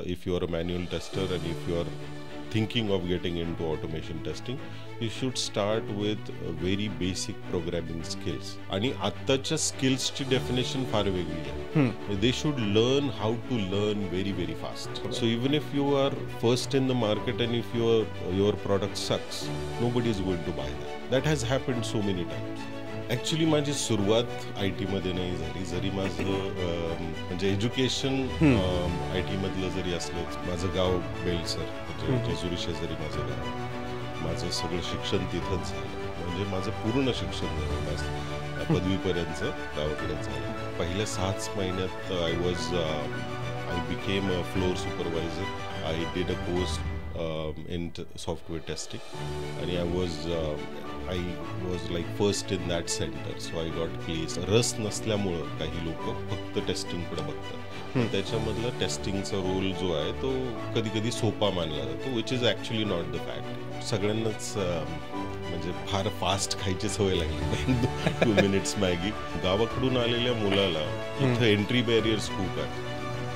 if you are a manual tester and if you are thinking of getting into automation testing, you should start with very basic programming skills. आणि आत्ताच्या स्किल्सची definition फार वेगळी आहे. They should learn how to learn very very fast. So even if you are first in the market and if your product sucks, nobody is going to buy that. That has happened so many times. Actually माझी सुरुवात I टीमध्ये नाही झाली, जरी माझं म्हणजे education I टीमधलं जरी असलं. माझं गाव बेलसर, म्हणजे जेजुरी शेजारी माझं गाव. माझं सगळं शिक्षण तिथंच झालं, म्हणजे माझं पूर्ण शिक्षण झालं पदवीपर्यंत गावाकडेच झालं. पहिल्या 6 महिन्यात I became a floor supervisor. I did a course in software testing and I was like first in that center, so I got placed. रस नसल्यामुळं काही लोक फक्त टेस्टिंग कडे बघतात. त्याच्यामधला टेस्टिंगचा रोल जो आहे तो कधी कधी सोपा मानला जातो, which is actually not the fact. सगळ्यांनाच म्हणजे फार फास्ट खायची सवय लागली. 2 मिनिट्स मॅगी. गावाकडून आलेल्या मुलाला इथं एंट्री बॅरियर्स खूप आहेत.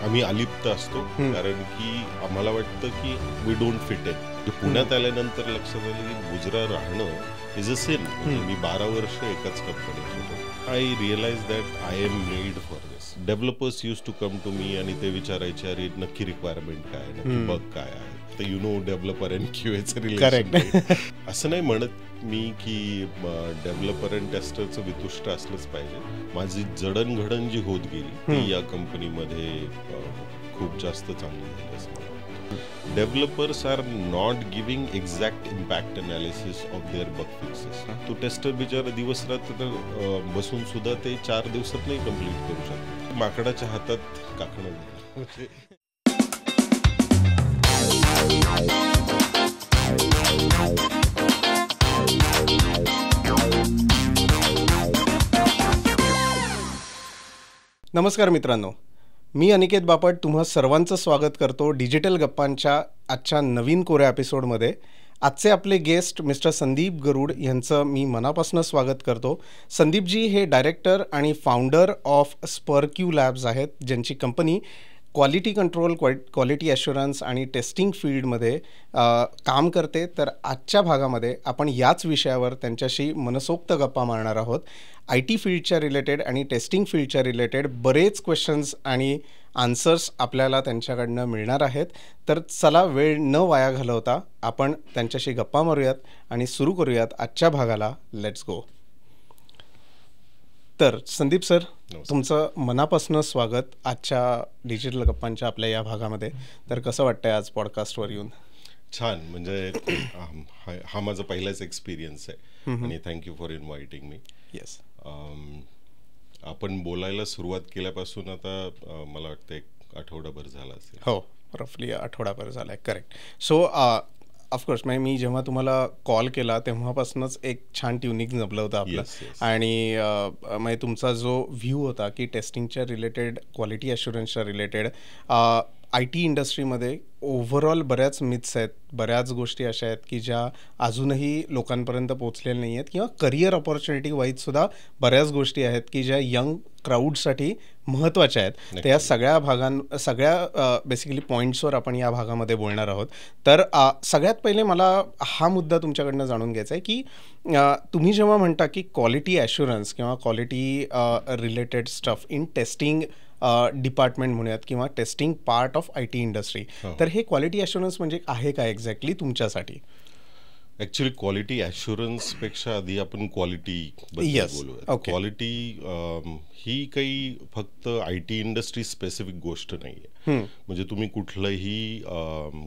आम्ही अलिप्त असतो, कारण की आम्हाला वाटतं की वी डोंट फिट इन. पुण्यात आल्यानंतर लक्षात आलं की गुजरा राहणं इज अ सिन. म्हणजे मी 12 वर्ष एकाच कंपनीत होतो. I realise that I am made for this. Developers use to come to me आणि ते विचारायचे, अरे नक्की रिक्वायरमेंट काय, नक्की बग काय आहे. तर यु नो डेव्हलपर अँड क्यूएचं रिलेशन. असं नाही म्हणत मी की डेव्हलपर अँड टेस्टरचं वितुष्ट असलंच पाहिजे. माझी जडणघडण जी होत गेली ती या कंपनीमध्ये खूप जास्त चांगली झाली असं मला वाटतं. Developers are not giving exact impact analysis of their bug fixes. तो टेस्टर बिचारा दिवस रात्र बसून सुद्धा ते 4 दिवसात नाही कम्प्लीट करू शकतो. माकडाच्या हातात काकणं झालं. नमस्कार मित्रांनो, मी अनिकेत बापट तुम्हा सर्वांचं स्वागत करतो डिजिटल गप्पांच्या आजच्या नवीन कोऱ्या एपिसोडमध्ये. आजचे आपले गेस्ट मिस्टर संदीप गरुड यांचं मी मनापासून स्वागत करतो. संदीपजी हे डायरेक्टर आणि फाउंडर ऑफ स्पर्क्यू लॅब्स आहेत, ज्यांची company quality control, quality assurance आणि टेस्टिंग फील्डमध्ये काम करते. तर आजच्या भागामध्ये आपण याच विषयावर त्यांच्याशी मनसोक्त गप्पा मारणार आहोत. आय टी फील्डच्या रिलेटेड आणि टेस्टिंग फील्डच्या रिलेटेड बरेच क्वेश्चन्स आणि आन्सर्स आपल्याला त्यांच्याकडनं मिळणार आहेत. तर चला वेळ न वाया घालवता आपण त्यांच्याशी गप्पा मारूयात आणि सुरू करूयात आजच्या भागाला. Let's go. तर संदीप सर, तुमचं मनापासून स्वागत आजच्या डिजिटल गप्पांच्या आपल्या या भागामध्ये. तर कसं वाटतंय आज पॉडकास्टवर येऊन? छान, म्हणजे हा माझा पहिलाच एक्सपिरियन्स आहे आणि thank you for inviting me. Yes. आपण बोलायला सुरुवात केल्यापासून आता मला वाटतं 1 आठवडाभर झाला असेल. हो, रफली आठवडाभर झाला आहे. करेक्ट. सो ऑफकोर्स मी जेव्हा तुम्हाला कॉल केला तेव्हापासूनच एक छान ट्युनिंग जमलं होतं आपलं. आणि म्हणजे तुमचा जो व्ह्यू होता की टेस्टिंगच्या रिलेटेड, क्वालिटी ॲश्युरन्सच्या रिलेटेड, आय टी इंडस्ट्रीमध्ये ओव्हरऑल बऱ्याच मिथ्स आहेत, बऱ्याच गोष्टी अशा आहेत की ज्या अजूनही लोकांपर्यंत पोचलेल्या नाही आहेत, किंवा करिअर ऑपॉर्च्युनिटी वाईजसुद्धा बऱ्याच गोष्टी आहेत की ज्या यंग क्राऊडसाठी महत्त्वाच्या आहेत. तर या सगळ्या बेसिकली पॉईंट्सवर आपण या भागामध्ये बोलणार आहोत. तर सगळ्यात पहिले मला हा मुद्दा तुमच्याकडनं जाणून घ्यायचा आहे की तुम्ही जेव्हा म्हणता की क्वालिटी ॲश्युरन्स किंवा quality related stuff in testing department म्हणूयात किंवा testing part of I T industry, तर हे क्वालिटी ॲश्युरन्स म्हणजे आहे काय एक्झॅक्टली तुमच्यासाठी? ॲक्च्युली क्वालिटी ॲश्युरन्सपेक्षा आधी आपण क्वालिटी बोलूया. क्वालिटी ही काही फक्त आय टी इंडस्ट्री स्पेसिफिक गोष्ट नाही आहे. म्हणजे तुम्ही कुठलंही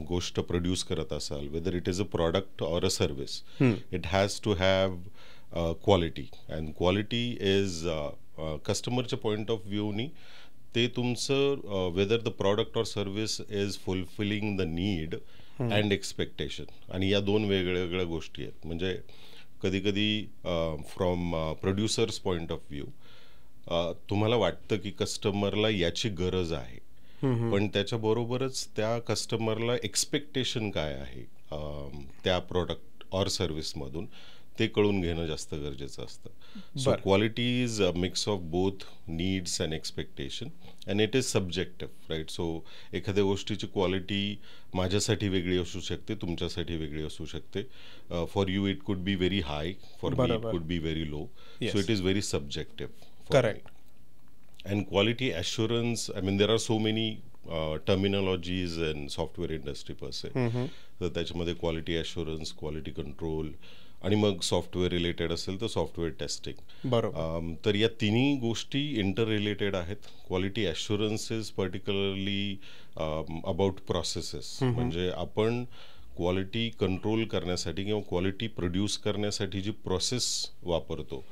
गोष्ट प्रोड्यूस करत असाल, whether it is a product or a service, it has to have quality. And quality is कस्टमरच्या पॉईंट ऑफ व्ह्यूनी ते तुमचं whether the product or service is fulfilling the need and expectation. आणि या 2 वेगळ्या गोष्टी आहेत. म्हणजे कधी कधी from producers point of view तुम्हाला वाटतं की कस्टमरला याची गरज आहे, पण त्याच्याबरोबरच त्या कस्टमरला एक्सपेक्टेशन काय आहे त्या प्रॉडक्ट ऑर सर्व्हिसमधून ते कळून घेणं जास्त गरजेचं असतं. So quality is a mix of both needs and expectation and it is subjective, right. So एखाद्या गोष्टीची क्वालिटी माझ्यासाठी वेगळी असू शकते, तुमच्यासाठी वेगळी असू शकते. For you it could be very high, for me it could be very low. So it is very subjective. Correct. And quality assurance, I mean, there are so many terminologies in software industry per se. तर त्याच्यामध्ये quality assurance, quality control आणि मग software related असेल तर software testing. बरोबर. तर या तिन्ही गोष्टी इंटर रिलेटेड आहेत. Quality assurance is particularly about processes. म्हणजे आपण क्वालिटी कंट्रोल करण्यासाठी किंवा क्वालिटी प्रोड्यूस करण्यासाठी जी प्रोसेस वापरतो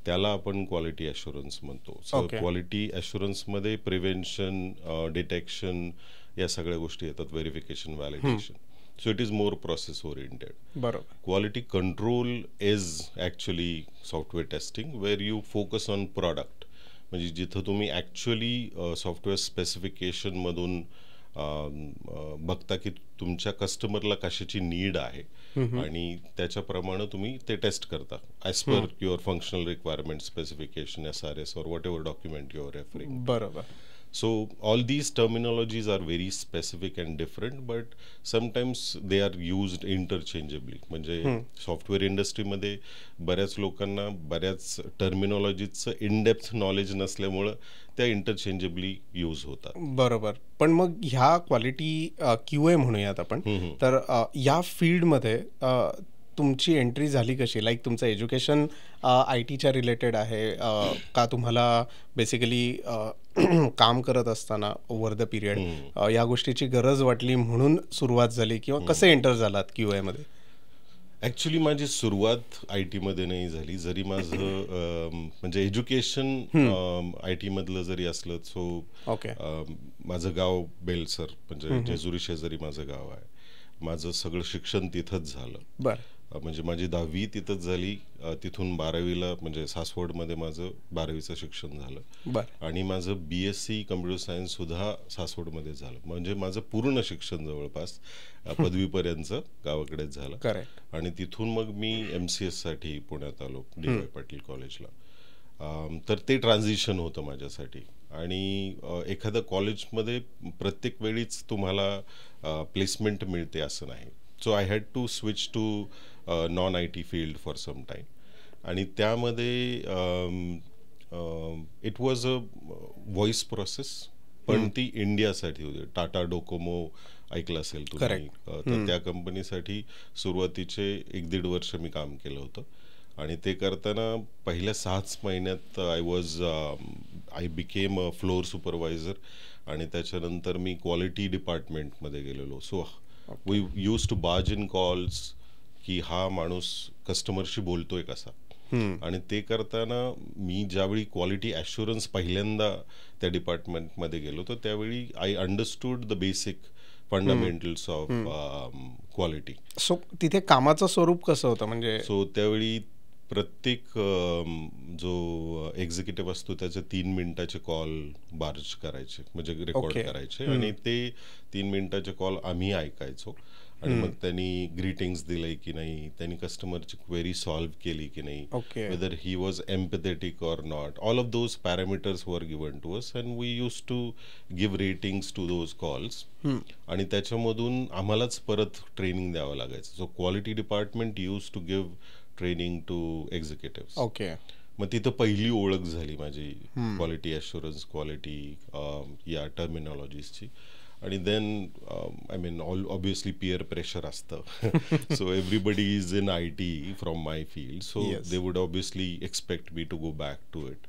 त्याला आपण क्वालिटी ॲश्युरन्स म्हणतो. सो क्वालिटी ॲश्युरन्समध्ये प्रिव्हेन्शन, डिटेक्शन या सगळ्या गोष्टी येतात, verification, validation. So it is more process oriented. बरोबर. Quality control is actually software testing where you focus on product. म्हणजे जिथं तुम्ही ॲक्च्युअली सॉफ्टवेअर स्पेसिफिकेशन मधून बघता की तुमच्या कस्टमरला कशाची नीड आहे आणि त्याच्याप्रमाणे तुम्ही ते टेस्ट करता as per your functional requirement specification, SRS or whatever document you are referring. बरोबर. So all these terminologies are very specific and different, but sometimes they are used interchangeably. म्हणजे सॉफ्टवेअर इंडस्ट्रीमध्ये बऱ्याच लोकांना बऱ्याच टर्मिनॉलॉजीचं इन डेप्थ नॉलेज नसल्यामुळं त्या interchangeably use होतात. बरोबर. पण मग ह्या क्वालिटी QA म्हणूयात आपण, तर या फील्डमध्ये तुमची एंट्री झाली कशी? लाईक तुमचं एज्युकेशन IT च्या रिलेटेड आहे का तुम्हाला बेसिकली काम करत असताना ओव्हर द पिरियड या गोष्टीची गरज वाटली म्हणून सुरुवात झाली, किंवा कसे एंटर झालात QA मध्ये? ॲक्च्युली माझी सुरुवात IT मध्ये नाही झाली. जरी माझं म्हणजे एज्युकेशन IT मधलं जरी असलं, सो माझं गाव बेलसर म्हणजे जेजुरी शेजारी माझं गाव आहे. माझं सगळं शिक्षण तिथंच झालं. बरं. म्हणजे माझी 10वी तिथंच झाली. तिथून 12वीला म्हणजे सासवडमध्ये माझं 12वीचं शिक्षण झालं. आणि माझं BSc कम्प्युटर सायन्स सुद्धा सासवडमध्ये झालं. म्हणजे माझं पूर्ण शिक्षण जवळपास पदवीपर्यंत गावाकडेच झालं. आणि तिथून मग मी MCS साठी पुण्यात आलो DY पाटील कॉलेजला. तर ते ट्रान्झिशन होतं माझ्यासाठी. आणि एखाद्या कॉलेजमध्ये प्रत्येक वेळीच तुम्हाला प्लेसमेंट मिळते असं नाही. So I had to switch to non IT field for some time. आणि त्यामध्ये it was a voice process, पण ती इंडियासाठी होती. टाटा डोकोमो ऐकलं असेल तुम्ही, तर त्या कंपनीसाठी सुरुवातीचे 1-1.5 वर्ष मी काम केलं होतं. आणि ते करताना पहिल्या 6 महिन्यात I became a floor supervisor. आणि त्याच्यानंतर मी क्वालिटी डिपार्टमेंटमध्ये गेलेलो. सो वी यूज टू बाज इन कॉल्स की हा माणूस कस्टमरशी बोलतोय कसा. आणि ते करताना मी ज्यावेळी क्वालिटी ॲश्युरन्स पहिल्यांदा त्या डिपार्टमेंटमध्ये गेलो तर त्यावेळी I understood the basic fundamentals of quality. So तिथे कामाचं स्वरूप कसं होतं? म्हणजे सो त्यावेळी प्रत्येक जो एक्झिक्युटिव्ह असतो त्याचे 3 मिनिटाचे कॉल बार्ज करायचे, म्हणजे रेकॉर्ड करायचे. आणि ते 3 मिनिटाचे कॉल आम्ही ऐकायचो. आणि मग त्यांनी ग्रीटिंग्स दिले की नाही, त्यांनी कस्टमरची क्वेरी सॉल्व्ह केली की नाही, whether he was empathetic or not, all of those parameters were given to us and we use to give ratings to those calls. आणि त्याच्यामधून आम्हालाच परत ट्रेनिंग द्यावं लागायचं. So quality department used to give training to executive. मग तिथं पहिली ओळख झाली माझी क्वालिटी ॲश्युरन्स, क्वालिटी या टर्मिनॉलॉजीजची. आणि then I mean obviously peer pressure असतं. So everybody is in IT from my field, so they would obviously expect me to go back to it.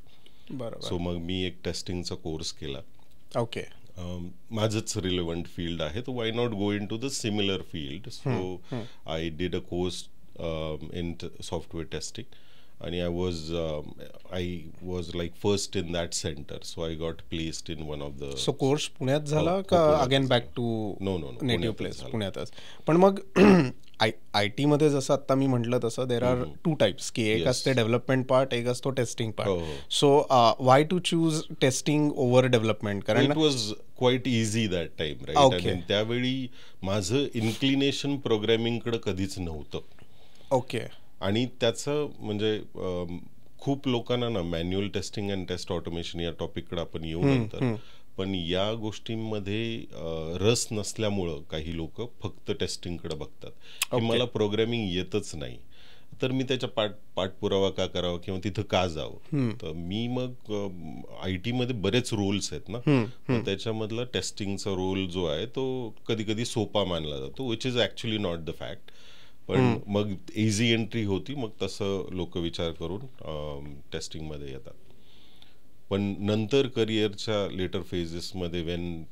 So मग मी एक टेस्टिंगचा कोर्स केला. माझंच रिलेव्हंट फील्ड आहे, तर why not go in to the similar field. So I did a course in software testing, and I was like first in that center, so I got placed in one of the. So course पुण्यात झाला का again back to native place? पुण्यातच. पण मग IT मध्ये जसं आता मी म्हटलं तसं देर आर 2 टाइप्स, की एक असते डेव्हलपमेंट पार्ट, एक असतो testing part. So why to choose testing over development? कारण it was quite easy that time, right. आणि त्यावेळी माझं इन्क्लिनेशन प्रोग्रॅमिंगकडे कधीच नव्हतं. आणि त्याचं म्हणजे खूप लोकांना ना manual testing and test automation या टॉपिककडे आपण येऊ नंतर, पण या गोष्टींमध्ये रस नसल्यामुळं काही लोक फक्त टेस्टिंगकडे बघतात की मला प्रोग्रॅमिंग येतच नाही, तर मी त्याच्या पाठपुरावा का करावा किंवा तिथं का जावं. तर मी मग IT मध्ये बरेच रोल्स आहेत ना, तर त्याच्यामधला टेस्टिंगचा रोल जो आहे तो कधी कधी सोपा मानला जातो, which is actually not the fact. पण मग इझी एंट्री होती, मग तसं लोक विचार करून टेस्टिंगमध्ये येतात. पण नंतर करिअरच्या लेटर फेजेसमध्ये when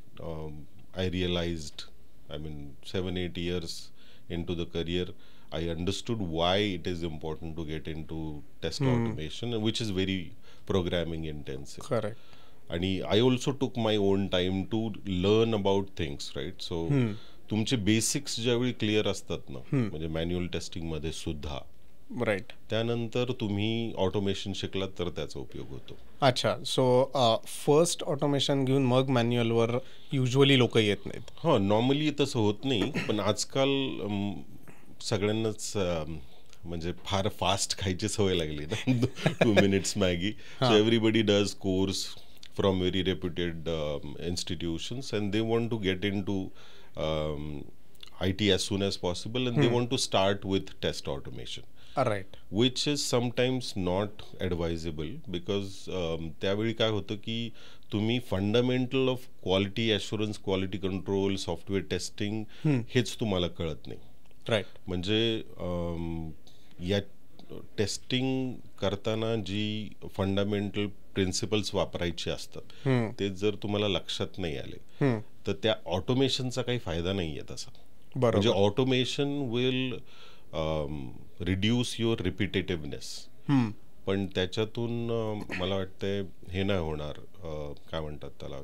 I realised, I mean 7-8 years into the career, I understood why it is important to get into test automation, which is very programming intensive. Correct. आणि I also took my own time to learn about things, right? So तुमचे basics ज्यावेळी clear असतात ना, म्हणजे manual टेस्टिंगमध्ये सुद्धा, right, त्यानंतर तुम्ही ऑटोमेशन शिकलात तर त्याचा उपयोग होतो. अच्छा. सो फर्स्ट ऑटोमेशन घेऊन मग मॅन्युअलवर युजली लोक येत नाहीत. हां, नॉर्मली तसं होत नाही, पण आजकाल सगळ्यांनाच म्हणजे फार फास्ट खायची सवय लागली ना, 2 minutes Maggi. So everybody does course from very reputed institutions and they want to get in to IT as soon as possible, and they want to start with test automation. Right. Which is sometimes not advisable because त्यावेळी काय होतं की तुम्ही fundamental of quality assurance, quality control, software testing हेच तुम्हाला कळत नाही. Right. म्हणजे या टेस्टिंग करताना जी फंडामेंटल प्रिन्सिपल्स वापरायची असतात ते जर तुम्हाला लक्षात नाही आले तर त्या ऑटोमेशनचा काही फायदा नाही आहे तसा. म्हणजे ऑटोमेशन विल रिड्यूस युअर रिपिटेटिव्हनेस, पण त्याच्यातून मला वाटतंय हे नाही होणार, काय म्हणतात त्याला,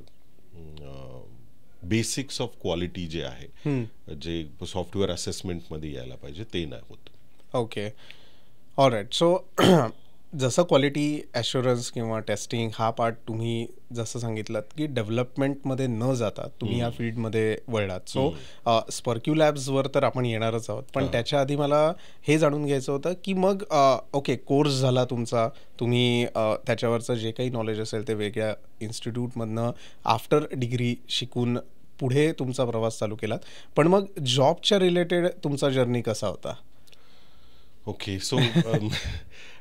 बेसिक्स ऑफ क्वालिटी जे आहे, जे सॉफ्टवेअर असेसमेंटमध्ये यायला पाहिजे ते नाही होत. Okay, all right. सो जसं क्वालिटी ॲश्युरन्स किंवा टेस्टिंग हा पार्ट तुम्ही जसं सांगितलं की डेव्हलपमेंटमध्ये न जाता तुम्ही या फील्डमध्ये वळलात. सो स्पर्क्यू लॅब्सवर तर आपण येणारच आहोत, पण त्याच्या आधी मला हे जाणून घ्यायचं होतं की मग ओके, कोर्स झाला तुमचा, तुम्ही त्याच्यावरचं जे काही नॉलेज असेल ते वेगळ्या इन्स्टिट्यूटमधनं आफ्टर डिग्री शिकून पुढे तुमचा प्रवास चालू केलात, पण मग जॉबच्या रिलेटेड तुमचा जर्नी कसा होता? ओके, सो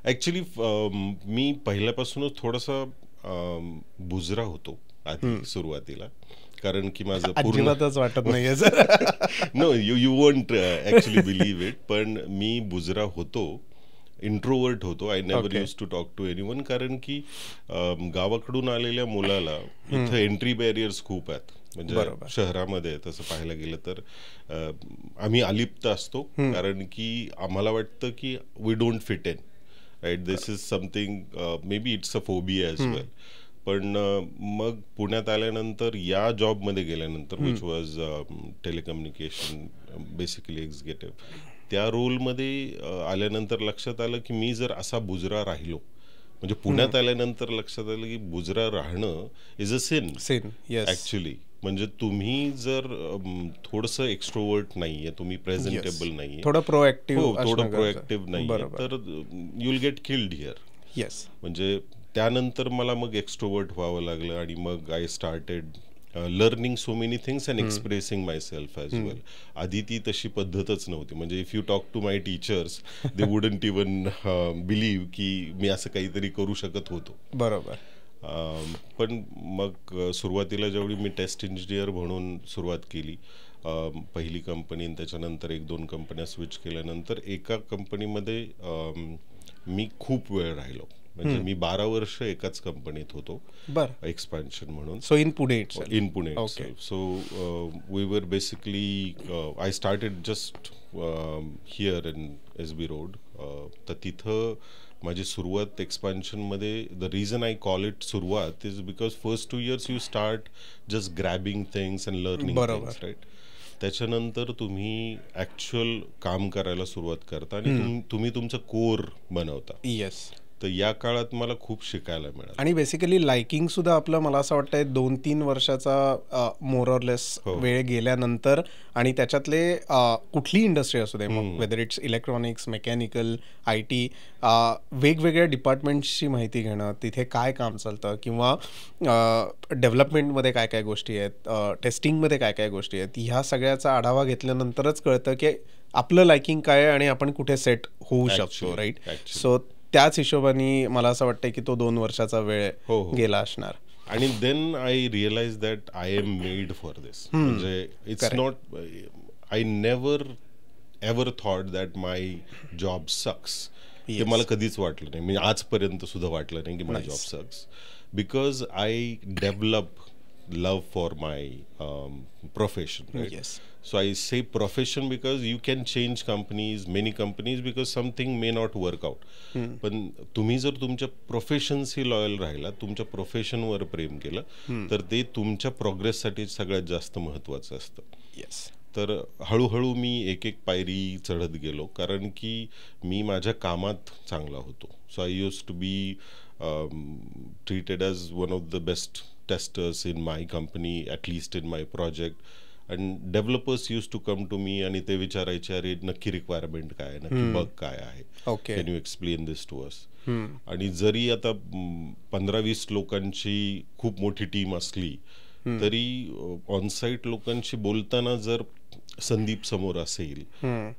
ॲक्च्युली मी पहिल्यापासूनच थोडासा बुजरा होतो आधी सुरुवातीला, कारण की माझं अजिबातच वाटत नाहीये no, you won't actually believe it, पण मी बुजरा होतो, इंट्रोवर्ट होतो. I never use to talk to anyone, कारण की गावाकडून आलेल्या मुलाला इथं एंट्री बॅरियर्स खूप आहेत. म्हणजे शहरामध्ये तसं पाहायला गेलं तर आम्ही अलिप्त असतो, कारण की आम्हाला वाटतं की we don't fit in, right. This is something, maybe it's a phobia as well. पण मग पुण्यात आल्यानंतर या जॉबमध्ये गेल्यानंतर, which was telecommunication, basically executive, त्या रोलमध्ये आल्यानंतर लक्षात आलं की मी जर असा बुजरा राहिलो, म्हणजे पुण्यात आल्यानंतर लक्षात आलं की बुजरा राहणं इज अ सिन ॲक्च्युली. म्हणजे तुम्ही जर थोडंसं एक्स्ट्रोवर्ट नाहीये, तुम्ही प्रेझेंटेबल नाहीये, थोडं प्रोएक्टिव्ह नाहीये, तर you will get killed here. Yes. म्हणजे त्यानंतर मला मग एक्स्ट्रोवर्ट व्हावं लागलं आणि मग I started learning so many things and expressing myself as well. आधी ती तशी पद्धतच नव्हती. म्हणजे if you talk to my teachers they wouldn't even believe की मी असं काहीतरी करू शकत होतो. बरोबर. पण मग सुरुवातीला जेवढी मी टेस्ट इंजिनियर म्हणून सुरुवात केली, पहिली कंपनी, त्याच्यानंतर 1-2 कंपन्या स्विच केल्यानंतर एका कंपनीमध्ये मी खूप वेळ राहिलो. म्हणजे मी 12 वर्ष एकाच कंपनीत होतो, एक्सपान्शन म्हणून. So in Pune so we were basically, I started just here in SB road. तर तिथं माझी सुरुवात एक्सपान्शनमध्ये, the reason I call it सुरुवात is because first 2 years you start just grabbing things and learning things, right. त्याच्यानंतर तुम्ही actual काम करायला सुरुवात करता आणि तुम्ही तुमचं कोर बनवता. येस. तर या काळात मला खूप शिकायला मिळालं. आणि बेसिकली लाइकिंग सुद्धा आपलं मला असं वाटतंय 2-3 वर्षाचा मोर ऑर लेस वेळ गेल्यानंतर, आणि त्याच्यातले कुठली इंडस्ट्री असू दे, मग whether it's electronics, mechanical, IT, वेगवेगळ्या डिपार्टमेंट्सची माहिती घेणं, तिथे काय काम चालतं किंवा डेव्हलपमेंटमध्ये काय काय गोष्टी आहेत, टेस्टिंगमध्ये काय काय गोष्टी आहेत, ह्या सगळ्याचा आढावा घेतल्यानंतरच कळतं की आपलं लाइकिंग काय आहे आणि आपण कुठे सेट होऊ शकतो, राईट? सो त्याच हिशोबाने मला असं वाटतं की तो 2 वर्षाचा वेळ गेला असणार. आणि then I realise that I am made for this. म्हणजे it's not, I never ever thought that my job sucks. ते मला कधीच वाटलं नाही, म्हणजे आजपर्यंत सुद्धा वाटलं नाही की my job sucks, because I develop love for my profession, right? Yes. So I say profession because you can change companies, many companies, because something may not work out. पण तुम्ही जर तुमच्या प्रोफेशनशी लॉयल राहिला, तुमच्या प्रोफेशनवर प्रेम केलं, तर ते तुमच्या प्रोग्रेससाठी सगळ्यात जास्त महत्त्वाचं असतं. येस. तर हळूहळू मी एक एक पायरी चढत गेलो, कारण की मी माझ्या कामात चांगला होतो. So I use to be treated as one of the best testers in my company, at least in my project. And developers used to come to me आणि ते विचारायचे, अरे नक्की रिक्वायरमेंट काय आहे, नक्की बग काय आहे, can you explain this to us. आणि जरी आता 15-20 लोकांची खूप मोठी टीम असली तरी ऑनसाईट लोकांशी बोलताना जर संदीप समोर असेल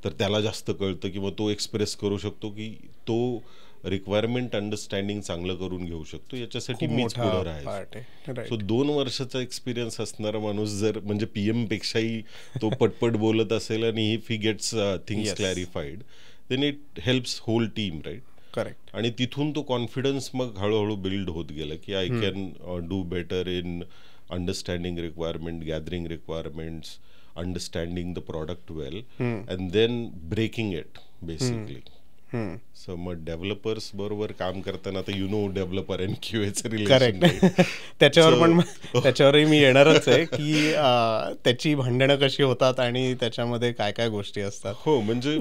तर त्याला जास्त कळतं किंवा तो एक्सप्रेस करू शकतो की तो रिक्वायरमेंट अंडरस्टँडिंग चांगलं करून घेऊ शकतो, याच्यासाठी मीच पुढे राहायचं. सो 2 वर्षाचा एक्सपिरियन्स असणारा माणूस जर म्हणजे PM पेक्षाही तो पटपट बोलत असेल आणि if he gets things clarified, then it helps whole team, right? Correct. आणि तिथून तो कॉन्फिडन्स मग हळूहळू बिल्ड होत गेला की I can do better in understanding requirement, gathering requirements, understanding the product well, and then breaking it basically. So मग developers बरोबर काम करताना आता डेव्हलपर अँड QAचं रिलेशन, त्याच्यावरही मी येणारच आहे की त्याची भांडणं कशी होतात आणि त्याच्यामध्ये काय काय गोष्टी असतात. हो, म्हणजे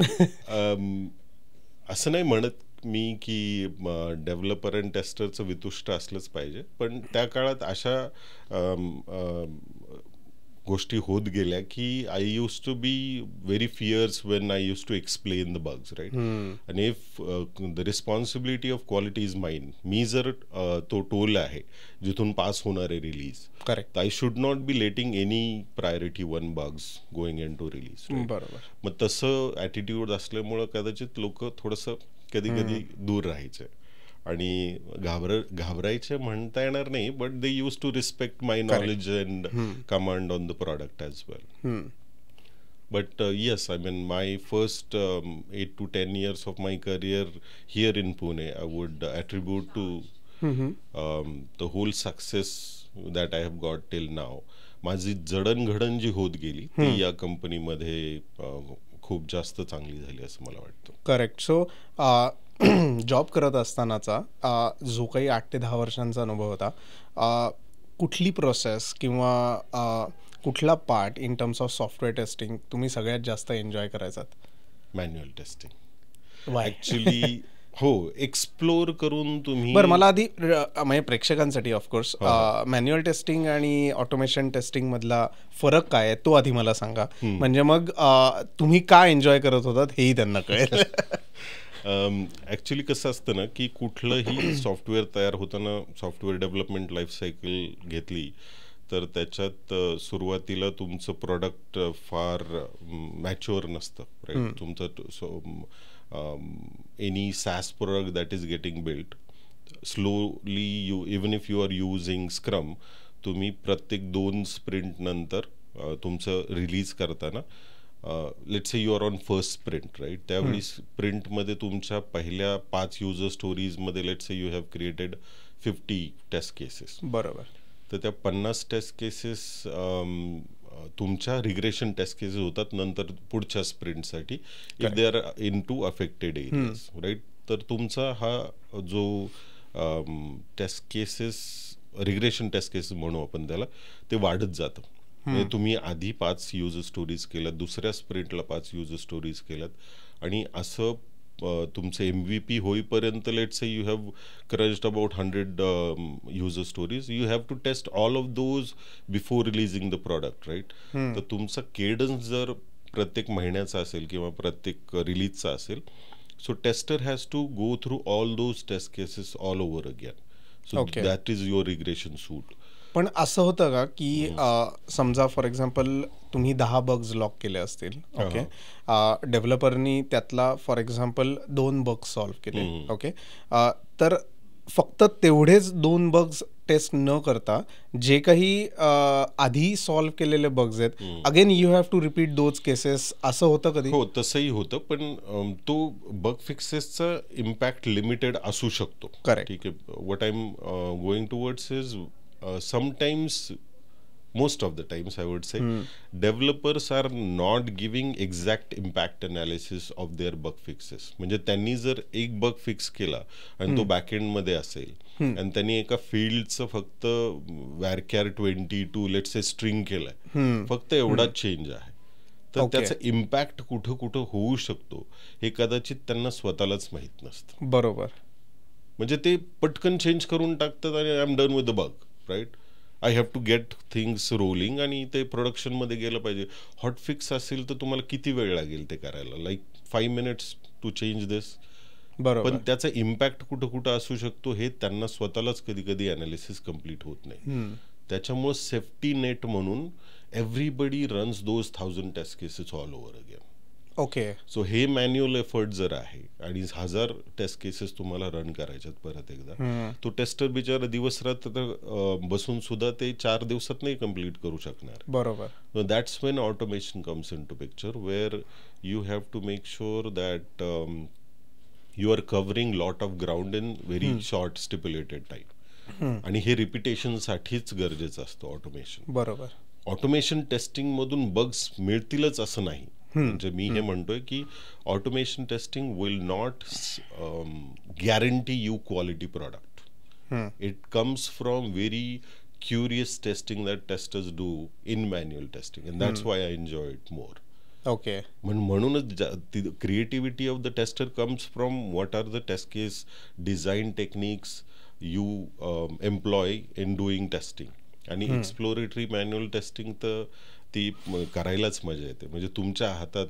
असं नाही म्हणत मी की डेव्हलपर अँड टेस्टरचं वितुष्ट असलंच पाहिजे, पण त्या काळात अशा गोष्टी होत गेल्या की I use to be very fierce when I use to explain the bugs, right? आणि if the responsibility of quality is mine, मी जर तो टोल आहे जिथून पास होणार आहे release, correct, I should not be letting any priority 1 bugs going into release. बरोबर. मग तसं ॲटिट्यूड असल्यामुळं कदाचित लोक थोडंसं कधी कधी दूर राहायचे आणि घाबरायचे म्हणता येणार नाही, but they use to respect my knowledge and command on the product as well. But yes, I mean, my first 8 to 10 years of my career here in Pune, I would attribute to the whole success that I have got till now. माझी जडणघडण जी होत गेली ती या कंपनीमध्ये खूप जास्त चांगली झाली असं मला वाटतं. करेक्ट. सो जॉब करत असतानाचा जो काही 8 ते 10 वर्षांचा अनुभव होता, कुठली प्रोसेस किंवा कुठला part in terms of software testing तुम्ही सगळ्यात जास्त एन्जॉय करायचात? Manual testing actually. हो, एक्सप्लोर करून तुम्ही. बरं, मला आधी म्हणजे प्रेक्षकांसाठी ऑफकोर्स मॅन्युअल टेस्टिंग आणि ऑटोमेशन टेस्टिंग मधला फरक काय आहे तो आधी मला सांगा, म्हणजे मग तुम्ही काय एन्जॉय करत होतात हेही त्यांना कळेल. ॲक्च्युली कसं असतं ना की कुठलंही सॉफ्टवेअर तयार होताना सॉफ्टवेअर डेव्हलपमेंट लाईफ सायकल घेतली तर त्याच्यात सुरुवातीला तुमचं प्रोडक्ट फार मॅच्युअर नसतं, राईट? तुमचं any SaaS product that is getting built, slowly even if you are using Scrum, तुम्ही प्रत्येक 2 स्प्रिंट नंतर तुमचं रिलीज करताना, let's say you are on first sprint, right? त्यावेळी स्प्रिंटमध्ये तुमच्या पहिल्या 5 युजर स्टोरीजमध्ये let's say you have created 50 test cases. बरोबर. तर त्या 50 टेस्ट केसेस तुमच्या रिग्रेशन टेस्ट केसेस होतात नंतर पुढच्या स्प्रिंटसाठी, if they are into affected areas, right? तर तुमचा हा जो test cases, regression test cases म्हणू आपण त्याला, ते वाढत जातं. म्हणजे तुम्ही आधी 5 युजर स्टोरीज केल्यात, दुसऱ्या स्प्रिंटला 5 युजर स्टोरीज केल्यात, आणि असं तुमचं MVP होईपर्यंत let's say you have crunched about 100 user stories, you have to test all of those before releasing the product, right. तर तुमचा केडन्स जर प्रत्येक महिन्याचा असेल किंवा प्रत्येक रिलीजचा असेल, so tester has to go through all those test cases all over again. So that is your regression suite. पण असं होतं का की समजा फॉर एक्झाम्पल तुम्ही 10 बग्स लॉक केले असतील, ओके, डेव्हलपरनी त्यातला फॉर एक्झाम्पल 2 बग्स सॉल्व्ह केले, ओके, तर फक्त तेवढेच 2 बग्स टेस्ट न करता जे काही आधी सॉल्व्ह केलेले बग्स आहेत, again you have to repeat those cases, असं होतं कधी? हो, तसंही होतं, पण तो बग फिक्सेसचा इम्पॅक्ट लिमिटेड असू शकतो. करेक्ट. ठीक आहे. What I am going towards is sometimes, most of the times I would say, developers are not giving exact impact analysis of their bug fixes. म्हणजे त्यांनी जर एक बग फिक्स केला आणि तो बॅकएंड मध्ये असेल आणि त्यांनी एका फील्डचं फक्त varchar 22 लेट्स से स्ट्रिंग केलाय, फक्त एवढाच चेंज आहे, तर त्याचा इम्पॅक्ट कुठं कुठं होऊ शकतो हे कदाचित त्यांना स्वतःलाच माहित नसतं. बरोबर. म्हणजे ते पटकन चेंज करून टाकतात आणि I am done with the bug, right. I have to get things rolling आणि ते प्रोडक्शनमध्ये गेलं पाहिजे. हॉट फिक्स असेल तर तुम्हाला किती वेळ लागेल ते करायला, लाईक 5 minutes टू चेंज दिस. बरोबर. पण त्याचा इम्पॅक्ट कुठं कुठं असू शकतो हे त्यांना स्वतःलाच कधी कधी अनालिसिस कम्प्लीट होत नाही. त्याच्यामुळे सेफ्टी नेट म्हणून everybody runs those 1000 test cases all over again. Okay. So हे मॅन्युअल एफर्ट जर आहे आणि 1000 टेस्ट केसेस तुम्हाला रन करायच्यात परत एकदा, तो टेस्टर बिचारा दिवस रात्र बसून सुद्धा ते 4 दिवसात नाही कम्प्लीट करू शकणार. बरोबर. That's when automation comes into picture, where you have to make sure that you are covering lot of ground in very short stipulated time. आणि हे रिपिटेशनसाठीच गरजेचं असतं ऑटोमेशन. बरोबर. ऑटोमेशन टेस्टिंग मधून बग्स मिळतीलच असं नाही. म्हणजे मी हे म्हणतोय की automation testing will not guarantee you quality product. It comes from very curious testing that testers do in manual testing, and that's why I enjoy it more. Okay. म्हणूनच creativity of the tester comes from what are the test case design techniques you employ in doing testing. आणि exploratory manual testing तर ती करायलाच मजा येते. म्हणजे तुमच्या हातात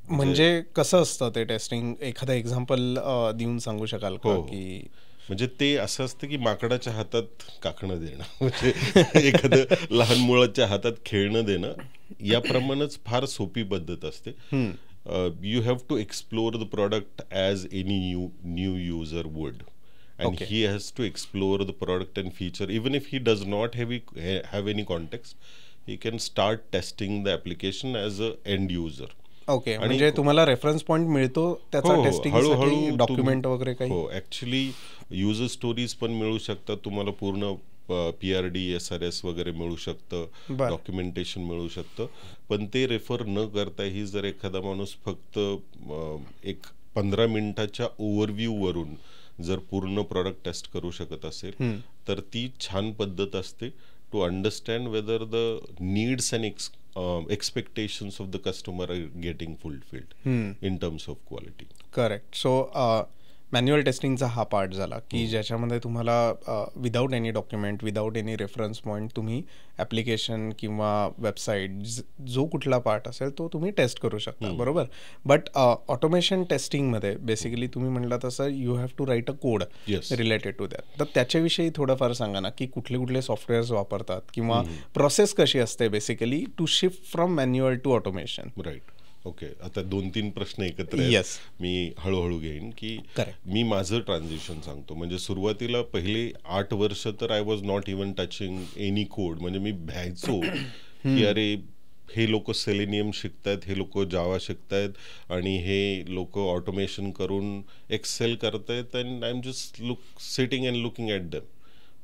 म्हणजे कसं असतं ते टेस्टिंग, एखादं एक्झाम्पल देऊन सांगू शकाल का? की म्हणजे ते असं असतं की माकडाच्या हातात काकणं देणं, म्हणजे एखादं लहान मुलाच्या हातात खेळणं देणं, याप्रमाणेच फार सोपी पद्धत असते. You have to explore the product as any new user would. And he has to explore the product and feature. Even if he does not have any context, he can start testing the application as a end user. Okay. म्हणजे तुम्हाला reference point मिळतो त्याचा टेस्टिंगसाठी, document वगैरे काही? हो, actually user stories पण मिळू शकतात तुम्हाला, पूर्ण PRD SRS वगैरे मिळू शकतं, डॉक्युमेंटेशन मिळू शकतं. पण ते रेफर न करताही जर एखादा माणूस फक्त एक 15 मिनिटाच्या ओव्हरव्ह्यू वरून जर पूर्ण प्रोडक्ट टेस्ट करू शकत असेल तर ती छान पद्धत असते to understand whether the needs and expectations of the customer are getting fulfilled in terms of quality. Correct. So manual टेस्टिंगचा हा पार्ट झाला की ज्याच्यामध्ये तुम्हाला without any document, without any reference point तुम्ही ॲप्लिकेशन किंवा वेबसाईट जो कुठला पार्ट असेल तो तुम्ही टेस्ट करू शकता. बरोबर. बट ऑटोमेशन टेस्टिंगमध्ये बेसिकली तुम्ही म्हटलं तसं you have to write a code related to that. तर त्याच्याविषयी थोडंफार सांगा ना, की कुठले कुठले सॉफ्टवेअर्स वापरतात किंवा प्रोसेस कशी असते basically to shift from manual to automation. Right. Okay. आता 2-3 प्रश्न एकत्र आहेत. मी हळूहळू घेईन की मी माझं ट्रान्झिशन सांगतो. म्हणजे सुरुवातीला पहिले 8 वर्ष तर I was not even touching any code. म्हणजे मी भ्यायचो की अरे हे लोक सेलेनियम शिकतायत, हे लोक जावा शिकतायत आणि हे लोक ऑटोमेशन करून एक्सेल करतायत, and I am just sitting and looking at them.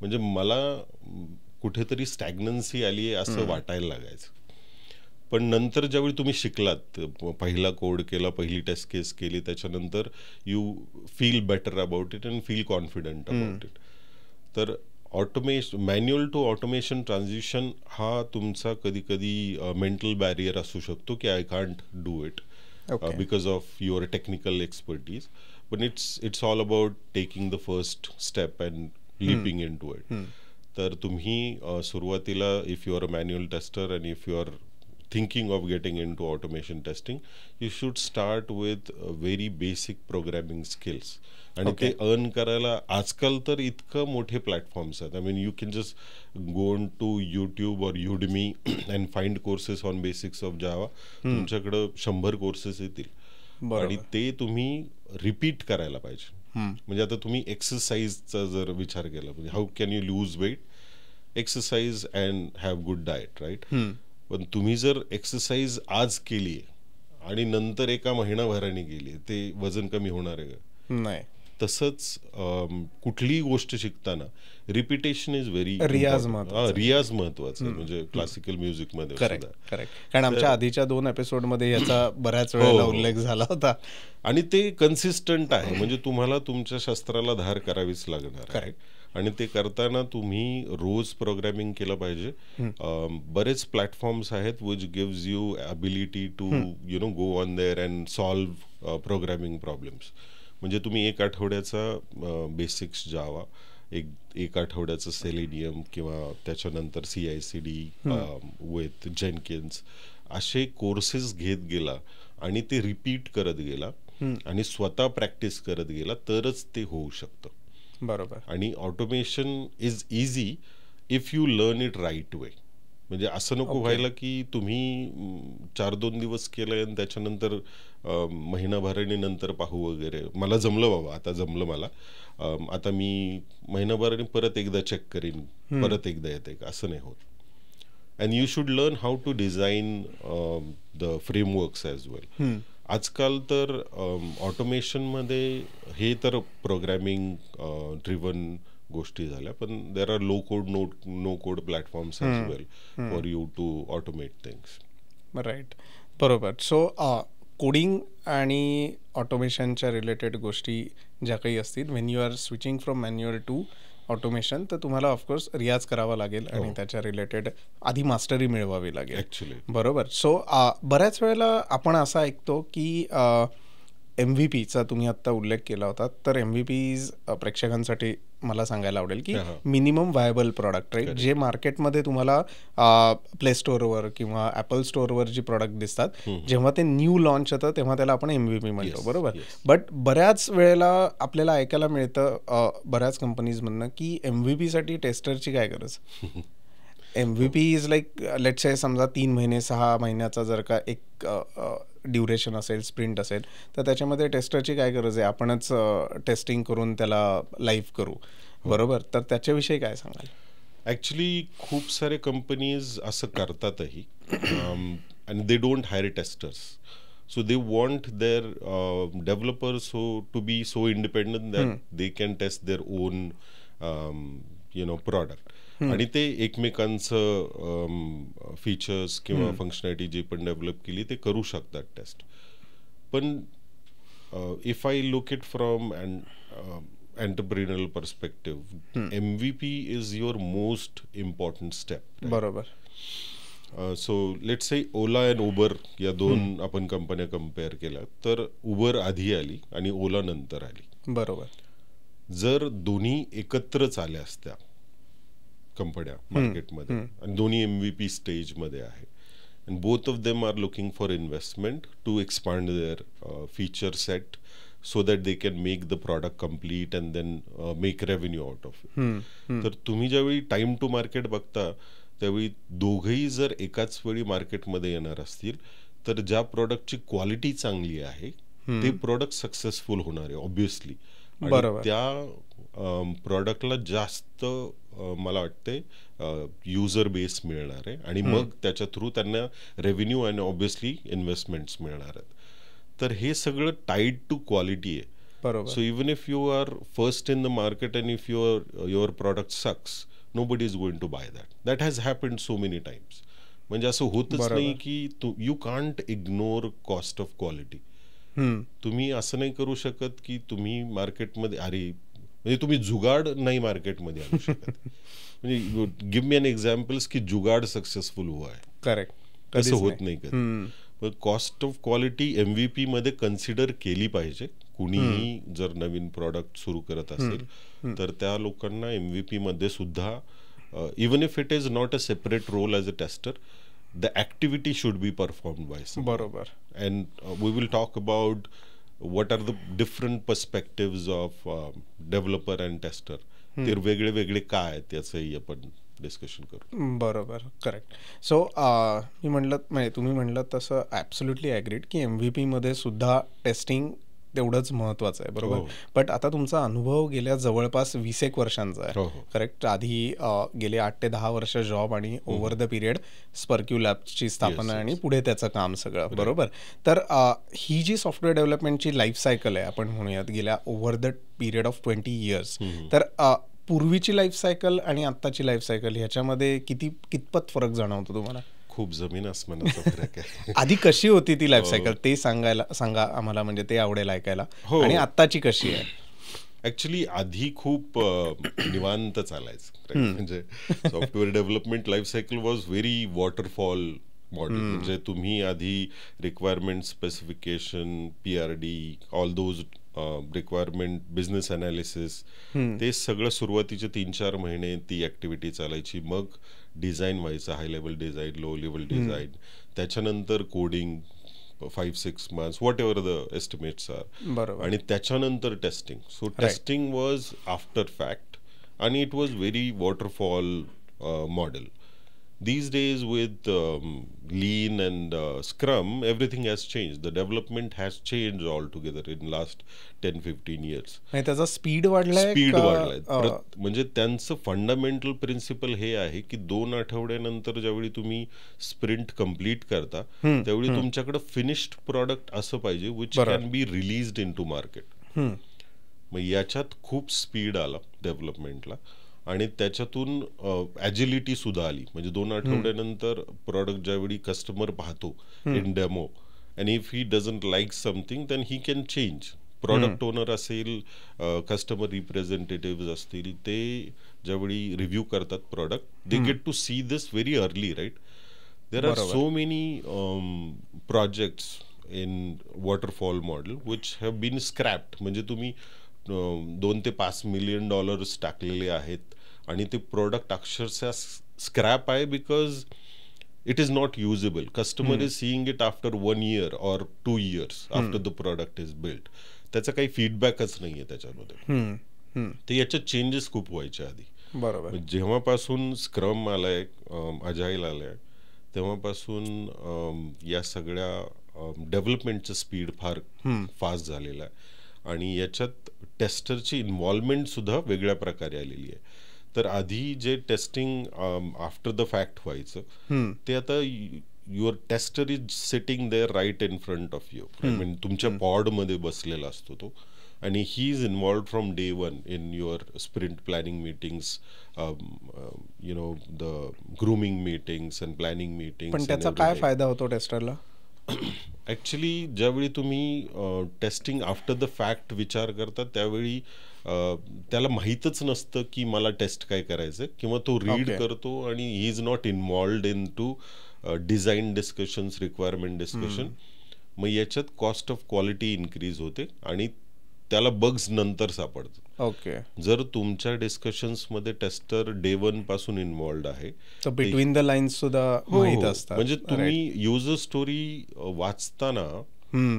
म्हणजे मला कुठेतरी स्टॅग्नन्सी आली आहे असं वाटायला लागायचं. पण नंतर ज्यावेळी तुम्ही शिकलात, पहिला कोड केला, पहिली टेस्ट केस केली, त्याच्यानंतर you feel better about it and feel confident about it. तर मॅन्युअल टू ऑटोमेशन ट्रान्झिशन हा तुमचा कधी कधी मेंटल बॅरियर असू शकतो की I can't do it. because of your technical expertise. But it's all about taking the first step and leaping into it. तर तुम्ही सुरुवातीला if you are a manual tester and if you are thinking of getting into automation testing, you should start with very basic programming skills. आणि ते earn करायला आजकाल तर इतकं मोठे प्लॅटफॉर्म्स आहेत. I mean you can just go on to YouTube or Udemy and find courses on basics of Java. तुमच्याकडं 100 courses येतील आणि ते तुम्ही रिपीट करायला पाहिजे. म्हणजे आता तुम्ही एक्सरसाइजचा जर विचार केला, म्हणजे how can you lose weight, exercise and have good diet, right. पण तुम्ही जर एक्सरसाइज आज केली आणि नंतर एका महिनाभराने केली, ते वजन कमी होणार आहे का? नाही. तसंच कुठलीही गोष्ट शिकताना रिपिटेशन इज व्हेरी रियाज महत्वाचा. म्हणजे क्लासिकल म्युझिक मध्ये. करेक्ट. कारण आमच्या आधीच्या 2 एपिसोडमध्ये याचा बऱ्याच वेळेला उल्लेख झाला होता. आणि ते कन्सिस्टंट आहे. म्हणजे तुम्हाला तुमच्या शस्त्राला धार करावीच लागणार आहे. आणि ते करताना तुम्ही रोज प्रोग्रॅमिंग केलं पाहिजे. बरेच प्लॅटफॉर्म्स आहेत which gives you ability to go on there and solve programming problems. म्हणजे तुम्ही 1 आठवड्याचा बेसिक्स जावा, एक आठवड्याचं सेलेनियम किंवा त्याच्यानंतर CI/CD विथ जेनकिन्स असे कोर्सेस घेत गेला आणि ते रिपीट करत गेला आणि स्वतः प्रॅक्टिस करत गेला तरच ते होऊ शकतं. बरोबर. आणि automation is easy if you learn it right way. म्हणजे असं नको व्हायला की तुम्ही 4-2 दिवस केलंय आणि त्याच्यानंतर महिनाभराने नंतर पाहू वगैरे. मला जमलं बाबा, आता जमलं मला, आता मी महिनाभराने परत एकदा चेक करीन, परत एकदा येते का, असं नाही होत. And you should learn how to design the frameworks as well. आजकाल तर ऑटोमेशनमध्ये हे तर प्रोग्रॅमिंग ड्रिव्हन गोष्टी झाल्या, पण there are low code no code platforms as well for you to automate things. Right. बरोबर. सो कोडिंग आणि ऑटोमेशनच्या रिलेटेड गोष्टी ज्या काही असतील, when you are switching from manual to automation, तर तुम्हाला ऑफकोर्स रियाज करावा लागेल आणि त्याच्या रिलेटेड आधी मास्टरी मिळवावी लागेल. ॲक्च्युली. बरोबर. सो बऱ्याच वेळेला आपण असं ऐकतो की MVP चा तुम्ही आत्ता उल्लेख केला होता, तर MVPs प्रेक्षकांसाठी मला सांगायला आवडेल की मिनिमम व्हायबल प्रॉडक्ट, राईट, जे मार्केटमध्ये तुम्हाला प्ले स्टोअरवर किंवा ॲपल स्टोअरवर जी प्रॉडक्ट दिसतात, जेव्हा ते न्यू लॉन्च होतं तेव्हा त्याला आपण MVP म्हणतो. बरोबर. बट बऱ्याच वेळेला आपल्याला ऐकायला मिळतं बऱ्याच कंपनीजमधनं की MVPसाठी टेस्टरची काय गरज. MVP is like let's say समजा 3 महिने 6 महिन्याचा जर का एक ड्युरेशन असेल, स्प्रिंट असेल, तर त्याच्यामध्ये टेस्टरची काय गरज आहे, आपणच टेस्टिंग करून त्याला लाईव्ह करू. बरोबर. तर त्याच्याविषयी काय सांगाल. ॲक्च्युली खूप सारे कंपनीज असं करतातही आणि they don't hire testers. So they want their developers to be so independent that they can test their own product. आणि ते एकमेकांचं फीचर्स किंवा फंक्शनॅलिटी जे पण डेव्हलप केली ते करू शकतात टेस्ट. पण if I look it from an entrepreneurial perspective, MVP is your most important step. बरोबर. So let's say Ola and Uber या 2 आपण कंपन्या कम्पेअर केल्या, तर उबर आधी आली आणि ओला नंतर आली. बरोबर. जर दोन्ही एकत्रच आल्या असत्या कंपन्या मार्केटमध्ये आणि दोन्ही MVP स्टेजमध्ये आहे, and both of them are looking for investment to expand their feature set so that they can make the product complete and then make revenue out of it. तर तुम्ही ज्यावेळी टाइम टू मार्केट बघता त्यावेळी दोघंही जर एकाच वेळी मार्केटमध्ये येणार असतील तर ज्या प्रोडक्टची क्वालिटी चांगली आहे ते प्रोडक्ट सक्सेसफुल होणार आहे ऑब्विसली. त्या प्रॉडक्टला जास्त मला वाटते युजर बेस मिळणार आहे आणि मग त्याच्या थ्रू त्यांना रेव्हेन्यू आणि ऑब्विसली इन्व्हेस्टमेंट्स मिळणार आहेत. तर हे सगळं टाईड टू क्वालिटी आहे. बरोबर. So even if you are first in the market and if your product sucks, nobody is going to buy that. That has happened so many times. म्हणजे असं होतच नाही की you can't ignore cost of quality. तुम्ही असं नाही करू शकत की तुम्ही मार्केटमध्ये म्हणजे तुम्ही जुगाड नाही मार्केटमध्ये आणू शकत. म्हणजे गिव्ह मी एन एक्झाम्पल्स की जुगाड सक्सेसफुल हुआ है. करेक्ट. तसं होत नाही कधी. कॉस्ट ऑफ क्वालिटी MVP मध्ये कन्सिडर केली पाहिजे. कुणीही जर नवीन प्रॉडक्ट सुरू करत असेल तर त्या लोकांना MVP मध्ये सुद्धा even if it is not a separate role as a tester, the activity should be performed by some. बरोबर. And we will talk about what are the different perspectives of developer and tester. ते वेगळे वेगळे काय आहेत त्याचंही आपण discussion करू. बरोबर, करेक्ट. सो मी म्हणलं म्हणजे तुम्ही म्हणलं तसं ॲब्सोल्युटली ॲग्रीड की MVP मध्ये सुद्धा टेस्टिंग तेवढंच महत्त्वाचं आहे. बरोबर. बट आता तुमचा अनुभव गेल्या जवळपास 20 वर्षांचा आहे. करेक्ट. आधी गेले 8 ते 10 वर्ष जॉब आणि ओव्हर द पिरियड स्पर्क्यू लॅब्सची स्थापना आणि पुढे त्याचं काम सगळं. बरोबर. तर ही जी सॉफ्टवेअर डेव्हलपमेंटची लाईफ सायकल आहे आपण म्हणूयात गेल्या over the period of 20 years, तर पूर्वीची लाईफ सायकल आणि आत्ताची लाईफ सायकल ह्याच्यामध्ये कितपत फरक जाणवतो तुम्हाला? खूप जमीन आसमानाचा फरक आहे. आधी कशी होती ती लाईफ सायकल ते सांगा आम्हाला, म्हणजे ते आवडेल ऐकायला. आणि आत्ताची कशी आहे? ऍक्च्युली आधी खूप निवांत चालायचं. म्हणजे software development life cycle was very waterfall model. म्हणजे तुम्ही आधी requirement specification, PRD, all those requirement, business analysis, ते सगळं सुरुवातीचे 3-4 महिने ती ऍक्टिव्हिटी चालायची. मग डिझाईन व्हायचं, high level design, low level design, त्याच्यानंतर coding 5-6 months, whatever the estimates are, आणि त्याच्यानंतर testing. So testing was after fact आणि it was very waterfall model. These days with Lean and Scrum, everything has changed. The development has changed altogether in last 10-15 years. त्याचा speed वाढलाय. म्हणजे त्यांचं fundamental principal हे आहे की 2 आठवड्यानंतर ज्यावेळी तुम्ही स्प्रिंट कम्प्लीट करता त्यावेळी तुमच्याकडे फिनिश्ड प्रॉडक्ट असं पाहिजे which can be released in to market. मग याच्यात खूप स्पीड आला डेव्हलपमेंटला आणि त्याच्यातून ॲजिलिटी सुद्धा आली. म्हणजे 2 आठवड्यानंतर प्रॉडक्ट ज्यावेळी कस्टमर पाहतो in demo, and if he doesn't like something then he can change. Product owner असेल, कस्टमर रिप्रेझेंटेटिव्ह असतील, ते ज्यावेळी रिव्ह्यू करतात product, they get to see this very early, right. There are so many projects in waterfall model which have been scrapped. म्हणजे तुम्ही $2 ते $5 million टाकलेले आहेत आणि ते प्रोडक्ट अक्षरशः स्क्रॅप आहे because it is not usable. Customer is seeing it after 1 year or 2 years after the product is built. त्याचा काही फीडबॅकच नाही आहे त्याच्यामध्ये. ते याच्यात चेंजेस खूप व्हायचे आधी. बरोबर. जेव्हापासून स्क्रम आलाय, अजाईल आलाय, तेव्हापासून या सगळ्या डेव्हलपमेंटचं स्पीड फार फास्ट झालेलं आहे आणि याच्यात टेस्टरची इन्व्हॉल्वमेंट सुद्धा वेगळ्या प्रकारे आलेली आहे. तर आधी जे टेस्टिंग आफ्टर द फॅक्ट व्हायचं ते आता your tester is sitting there right in front of you. I mean तुमच्या पॉडमध्ये बसलेला असतो तो आणि he is involved from day 1 in your sprint planning meetings, you know the grooming meetings and planning meetings. पण त्याचा काय फायदा होतो टेस्टरला? ॲक्च्युली ज्यावेळी तुम्ही टेस्टिंग आफ्टर द फॅक्ट विचार करता त्यावेळी त्याला माहीतच नसतं की मला टेस्ट काय करायचं, किंवा तो रीड करतो आणि he is not involved into design discussions, requirement discussion. मग याच्यात कॉस्ट ऑफ क्वालिटी इन्क्रीज होते आणि त्याला बग्स नंतर सापडतात. ओके. जर तुमच्या डिस्कशन्स मध्ये टेस्टर day 1 पासून इन्व्हॉल्ड आहे, तर बिटवीन द लाईन्स सुद्धा माहित असतात. म्हणजे तुम्ही युजर स्टोरी वाचताना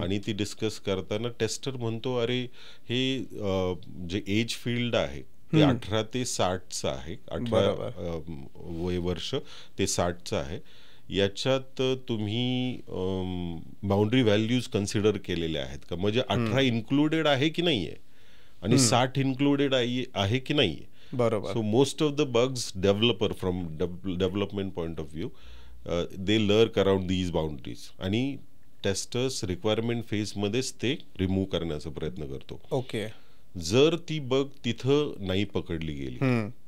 आणि ती डिस्कस करताना टेस्टर म्हणतो अरे हे जे एज फील्ड आहे ते 18 ते 60चं आहे, 18 वय वर्ष ते 60चं आहे. याच्यात तुम्ही बाउंड्री व्हॅल्यूज कन्सिडर केलेल्या आहेत का, म्हणजे 18 इन्क्लुडेड आहे की नाही आहे आणि 60 इन्क्लुडेड आहे की नाही आहे. बरोबर. So most of the bugs developer from development point of view they lurk around these boundaries आणि टेस्टर्स रिक्वायरमेंट फेजमध्येच ते रिमूव्ह करण्याचा प्रयत्न करतो. ओके. जर ती बग तिथं नाही पकडली गेली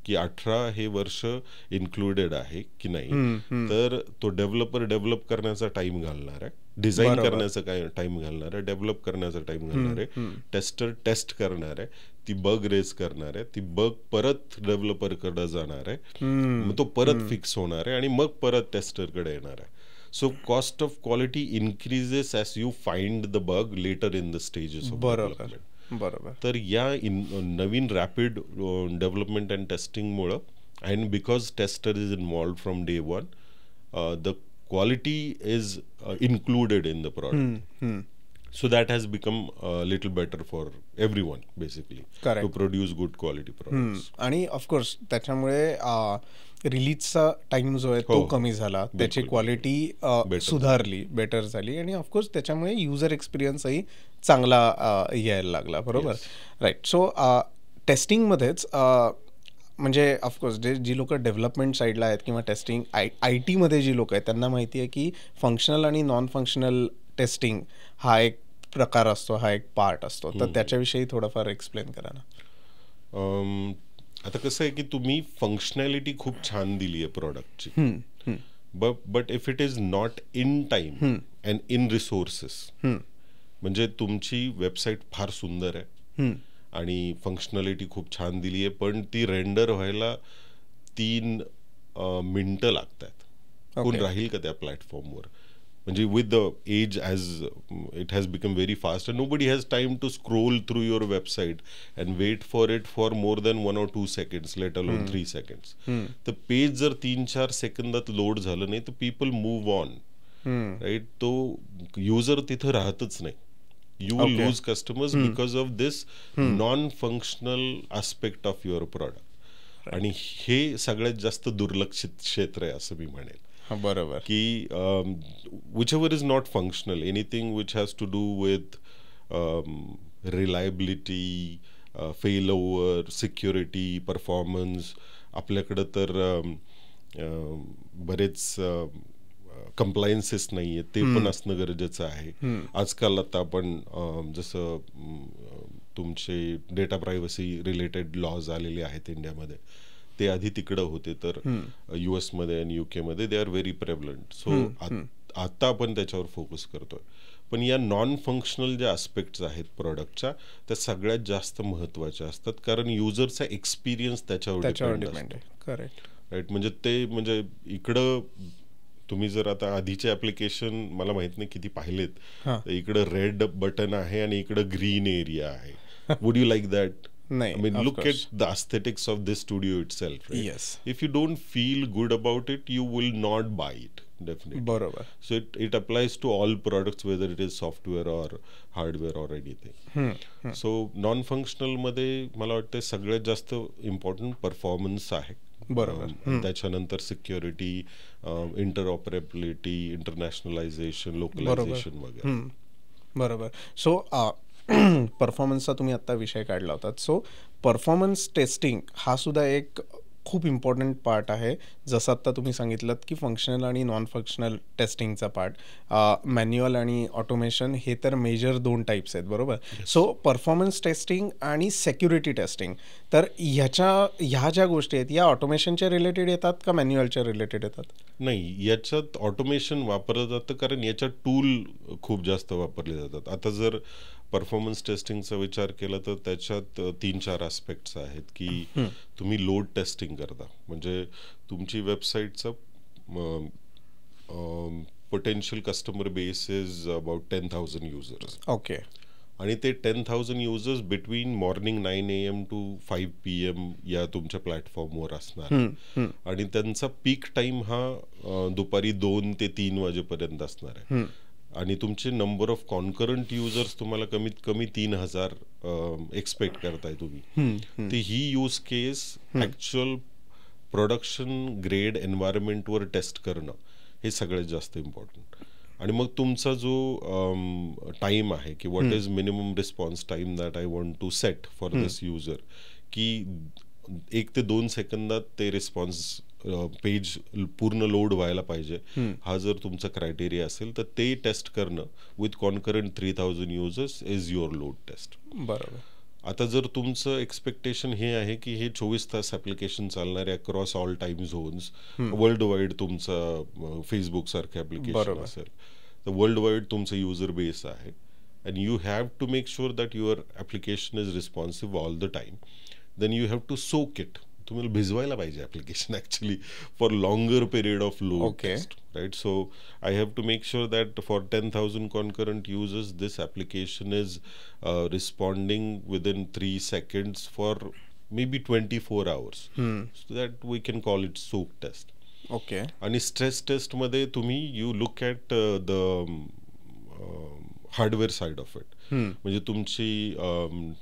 की 18 हे वर्ष इन्क्लुडेड आहे की नाही, तर तो डेव्हलपर डेव्हलप करण्याचा टाइम घालणार आहे, डिझाईन करण्याचा काय टाइम घालणार आहे, डेव्हलप करण्याचा टाइम घालणार आहे, टेस्टर टेस्ट करणार आहे, ती बग रेज करणार आहे, ती बग परत डेव्हलपरकडे जाणार आहे, मग तो परत फिक्स होणार आहे आणि मग परत टेस्टरकडे येणार आहे. So cost of quality increases as you find the bug later in the stages of development. बरोबर. तर या नवीन रॅपिड डेव्हलपमेंट अँड टेस्टिंगमुळं and because tester is involved from day one the quality is included in the product. So that has become a little better for everyone basically. Correct. To produce good quality products. आणि of course त्याच्यामुळे रिलीजचा time जो आहे तो कमी झाला, त्याची quality सुधारली, better झाली आणि ऑफकोर्स त्याच्यामुळे युजर एक्सपिरियन्सही चांगला यायला लागला. बरोबर. राईट. सो टेस्टिंगमध्येच म्हणजे ऑफकोर्स जी लोक डेव्हलपमेंट साईडला आहेत किंवा टेस्टिंग आय टीमध्ये जी लोक आहेत त्यांना माहिती आहे की फंक्शनल आणि नॉन फंक्शनल टेस्टिंग हा एक प्रकार असतो, हा एक पार्ट असतो. तर त्याच्याविषयी थोडंफार एक्सप्लेन करा ना. आता कसं आहे की तुम्ही फंक्शनॅलिटी खूप छान दिली आहे प्रॉडक्टची, but if it is not in time and in resources, म्हणजे तुमची वेबसाईट फार सुंदर आहे आणि फंक्शनॅलिटी खूप छान दिली आहे, पण ती रेंडर व्हायला 3 मिनिटं लागतात. कोण राहील का त्या प्लॅटफॉर्मवर? म्हणजे with the age as it has become very fast and nobody has time to scroll through your website and wait for it for more than 1 or 2 seconds, let alone 3 seconds. तर पेज जर 3-4 सेकंदात load झालं नाही तर people move on, right? तो user तिथं राहतच नाही. You will lose customers because of this non-functional aspect of your product. आणि हे सगळ्यात जास्त दुर्लक्षित क्षेत्र आहे असं मी म्हणेल. बरोबर. की whichever is not functional, anything which has to do with reliability, failover, security, performance, आपल्याकडं तर बरेच कंप्लायन्सेस नाही आहेत, ते पण असणं गरजेचं आहे. आजकाल आता आपण जसं तुमचे डेटा प्रायव्हसी रिलेटेड लॉज आलेले आहेत इंडियामध्ये, ते आधी तिकडं होते, तर US मध्ये आणि UK मध्ये दे आर व्हेरी प्रेव्हलंट. सो आता आपण त्याच्यावर फोकस करतोय. पण या नॉन फंक्शनल ज्या आस्पेक्ट्स आहेत प्रॉडक्टच्या त्या सगळ्यात जास्त महत्त्वाच्या असतात, कारण युजरचा एक्सपिरियन्स त्याच्यावर डिपेंड आहे. करेक्ट. राईट. म्हणजे ते म्हणजे इकडं तुम्ही जर आता आधीचे ऍप्लिकेशन मला माहित नाही किती पाहिलेत, तर इकडं रेड बटन आहे आणि इकडं ग्रीन एरिया आहे. Would you like that? I mean, look at the aesthetics of this studio itself, right? Yes. If you don't feel good about it, you will not buy it, definitely. बरोबर. So it applies to all products, whether it is software or hardware or anything. So non-functional मध्ये मला वाटतं सगळ्यात जास्त important performance आहे. बरोबर. त्याच्यानंतर security, interoperability, internationalisation, localisation वगैरे. बरोबर. सो परफॉर्मन्सचा तुम्ही आत्ता विषय काढला होता. सो परफॉर्मन्स टेस्टिंग हा सुद्धा एक खूप इम्पॉर्टंट पार्ट आहे. जसं आत्ता तुम्ही सांगितलं की फंक्शनल आणि नॉन फंक्शनल टेस्टिंगचा पार्ट, मॅन्युअल आणि ऑटोमेशन हे तर मेजर 2 टाईप्स आहेत. बरोबर. सो परफॉर्मन्स टेस्टिंग आणि सेक्युरिटी टेस्टिंग, तर ह्या ज्या गोष्टी आहेत या ऑटोमेशनच्या रिलेटेड येतात का मॅन्युअलच्या रिलेटेड येतात? नाही, याच्यात ऑटोमेशन वापरलं जातं कारण याच्यात टूल खूप जास्त वापरले जातात. आता जर परफॉर्मन्स टेस्टिंगचा विचार केला तर त्याच्यात 3-4 आस्पेक्ट्स आहेत की तुम्ही लोड टेस्टिंग करता, म्हणजे तुमची वेबसाईटचं potential customer base is about 10,000 users. Okay. आणि ते 10,000 users between morning 9 AM to 5 PM या तुमच्या प्लॅटफॉर्मवर असणार, आणि त्यांचा पीक टाइम हा दुपारी 2 ते 3 वाजेपर्यंत असणार आहे. आणि तुमचे नंबर ऑफ कॉन्करंट युजर्स तुम्हाला कमीत कमी 3,000 एक्सपेक्ट करताय तुम्ही. तर ही यूज केस ऍक्च्युअल प्रोडक्शन ग्रेड एन्व्हायरमेंटवर टेस्ट करणं हे सगळ्यात जास्त इम्पॉर्टंट. आणि मग तुमचा जो टाइम आहे की what is minimum response time that I want to set for this user, की 1 ते 2 सेकंदात ते रिस्पॉन्स पेज पूर्ण लोड व्हायला पाहिजे, हा जर तुमचा क्रायटेरिया असेल तर ते टेस्ट करणं with concurrent 3,000 users is your load test. बरोबर. आता जर तुमचं एक्सपेक्टेशन हे आहे की हे 24 तास ॲप्लिकेशन चालणारे across all time zones, world wide तुमचं फेसबुक सारखं ॲप्लिकेशन असेल, तर वर्ल्ड वाईड तुमचं युजर बेस आहे, and you have to make sure that your application is responsive all the time, then you have to soak it तुम्हाला भिजवायला पाहिजे application actually for longer period of load test, right. So I have to make sure that for 10,000 concurrent users this application is responding within 3 seconds for maybe 24 hours. So that we can call it soak test. Okay. आणि stress taste मध्ये तुम्ही you look at the hardware side of it. म्हणजे तुमची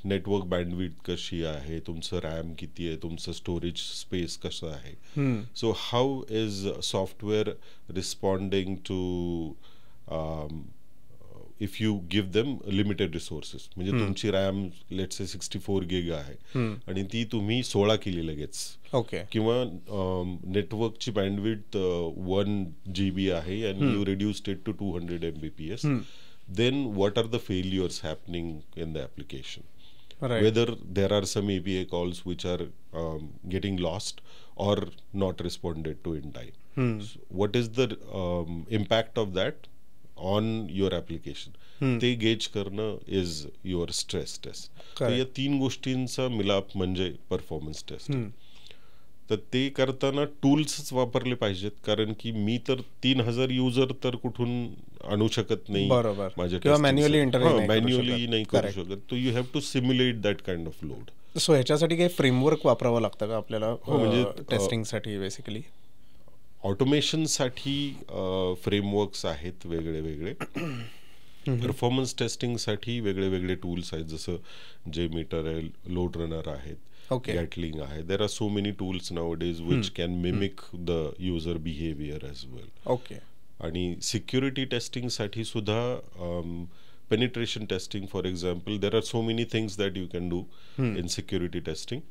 network bandwidth कशी आहे, तुमचं RAM किती आहे, तुमचं स्टोरेज स्पेस कसं आहे. So how is software responding to if you give them limited resources. म्हणजे तुमची रॅम लेट्स से 64 GB आहे आणि ती तुम्ही 16 केली लगेच. ओके. किंवा नेटवर्कची बँडविड्थ 1 GB आहे and you reduced it to 200 Mbps. Then what are the failures happening in the application? Right. Whether there are some API calls which are getting lost or not responded to in time. So what is the impact of that on your application? ते gauge करणं is your stress taste. तर या 3 गोष्टींचा मिलाप म्हणजे performance taste. तर ते करताना टूल्सच वापरले पाहिजेत, कारण की मी तर 3,000 युजर तर कुठून आणू शकत नाही माझ्या मॅन्युअली नाही करू शकत. तो you have to simulate that kind of load. So ह्याच्यासाठी काही फ्रेमवर्क वापरावं लागतं का आपल्याला म्हणजे टेस्टिंगसाठी? बेसिकली ऑटोमेशनसाठी फ्रेमवर्क्स आहेत वेगळे वेगळे. परफॉर्मन्स टेस्टिंगसाठी वेगळे वेगळे टूल्स आहेत, जसं JMeter आहे, लोड रनर आहेत, Gatling आहे. There are so many tools nowadays which can mimic the user behaviour as well. Okay. आणि सिक्युरिटी टेस्टिंगसाठी सुद्धा penetration testing, for example, there are so many things that you can do in security testing.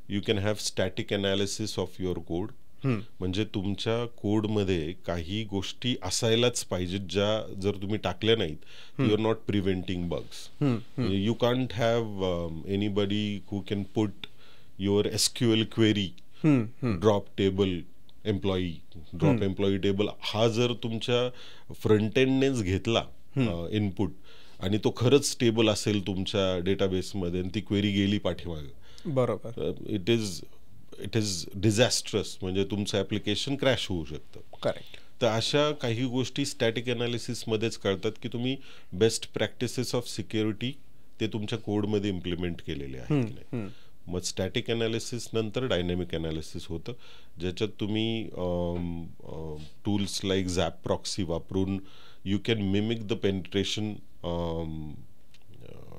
You can have static analysis of your code. म्हणजे तुमच्या कोडमध्ये काही गोष्टी असायलाच पाहिजेत ज्या जर तुम्ही टाकल्या नाहीत you are not preventing bugs. You can't have anybody who can put your SQL query drop table employee drop employee table हा जर तुमच्या फ्रंट एंडनेच घेतला इनपुट आणि तो खरंच टेबल असेल तुमच्या डेटाबेसमध्ये आणि ती क्वेरी गेली पाठीमागे, बरोबर, इट इज डिझॅस्ट्रस. म्हणजे तुमचं ॲप्लिकेशन क्रॅश होऊ शकतं. करेक्ट. तर अशा काही गोष्टी स्टॅटिक अनालिसिसमध्येच कळतात की तुम्ही बेस्ट प्रॅक्टिसेस ऑफ सिक्युरिटी ते तुमच्या कोडमध्ये इम्प्लिमेंट केलेले आहेत की नाही. मग स्टॅटिक अनालिसिस नंतर डायनॅमिक अनालिसिस होतं, ज्याच्यात तुम्ही टूल्स लाईक झॅप प्रॉक्सी वापरून you can mimic the penetration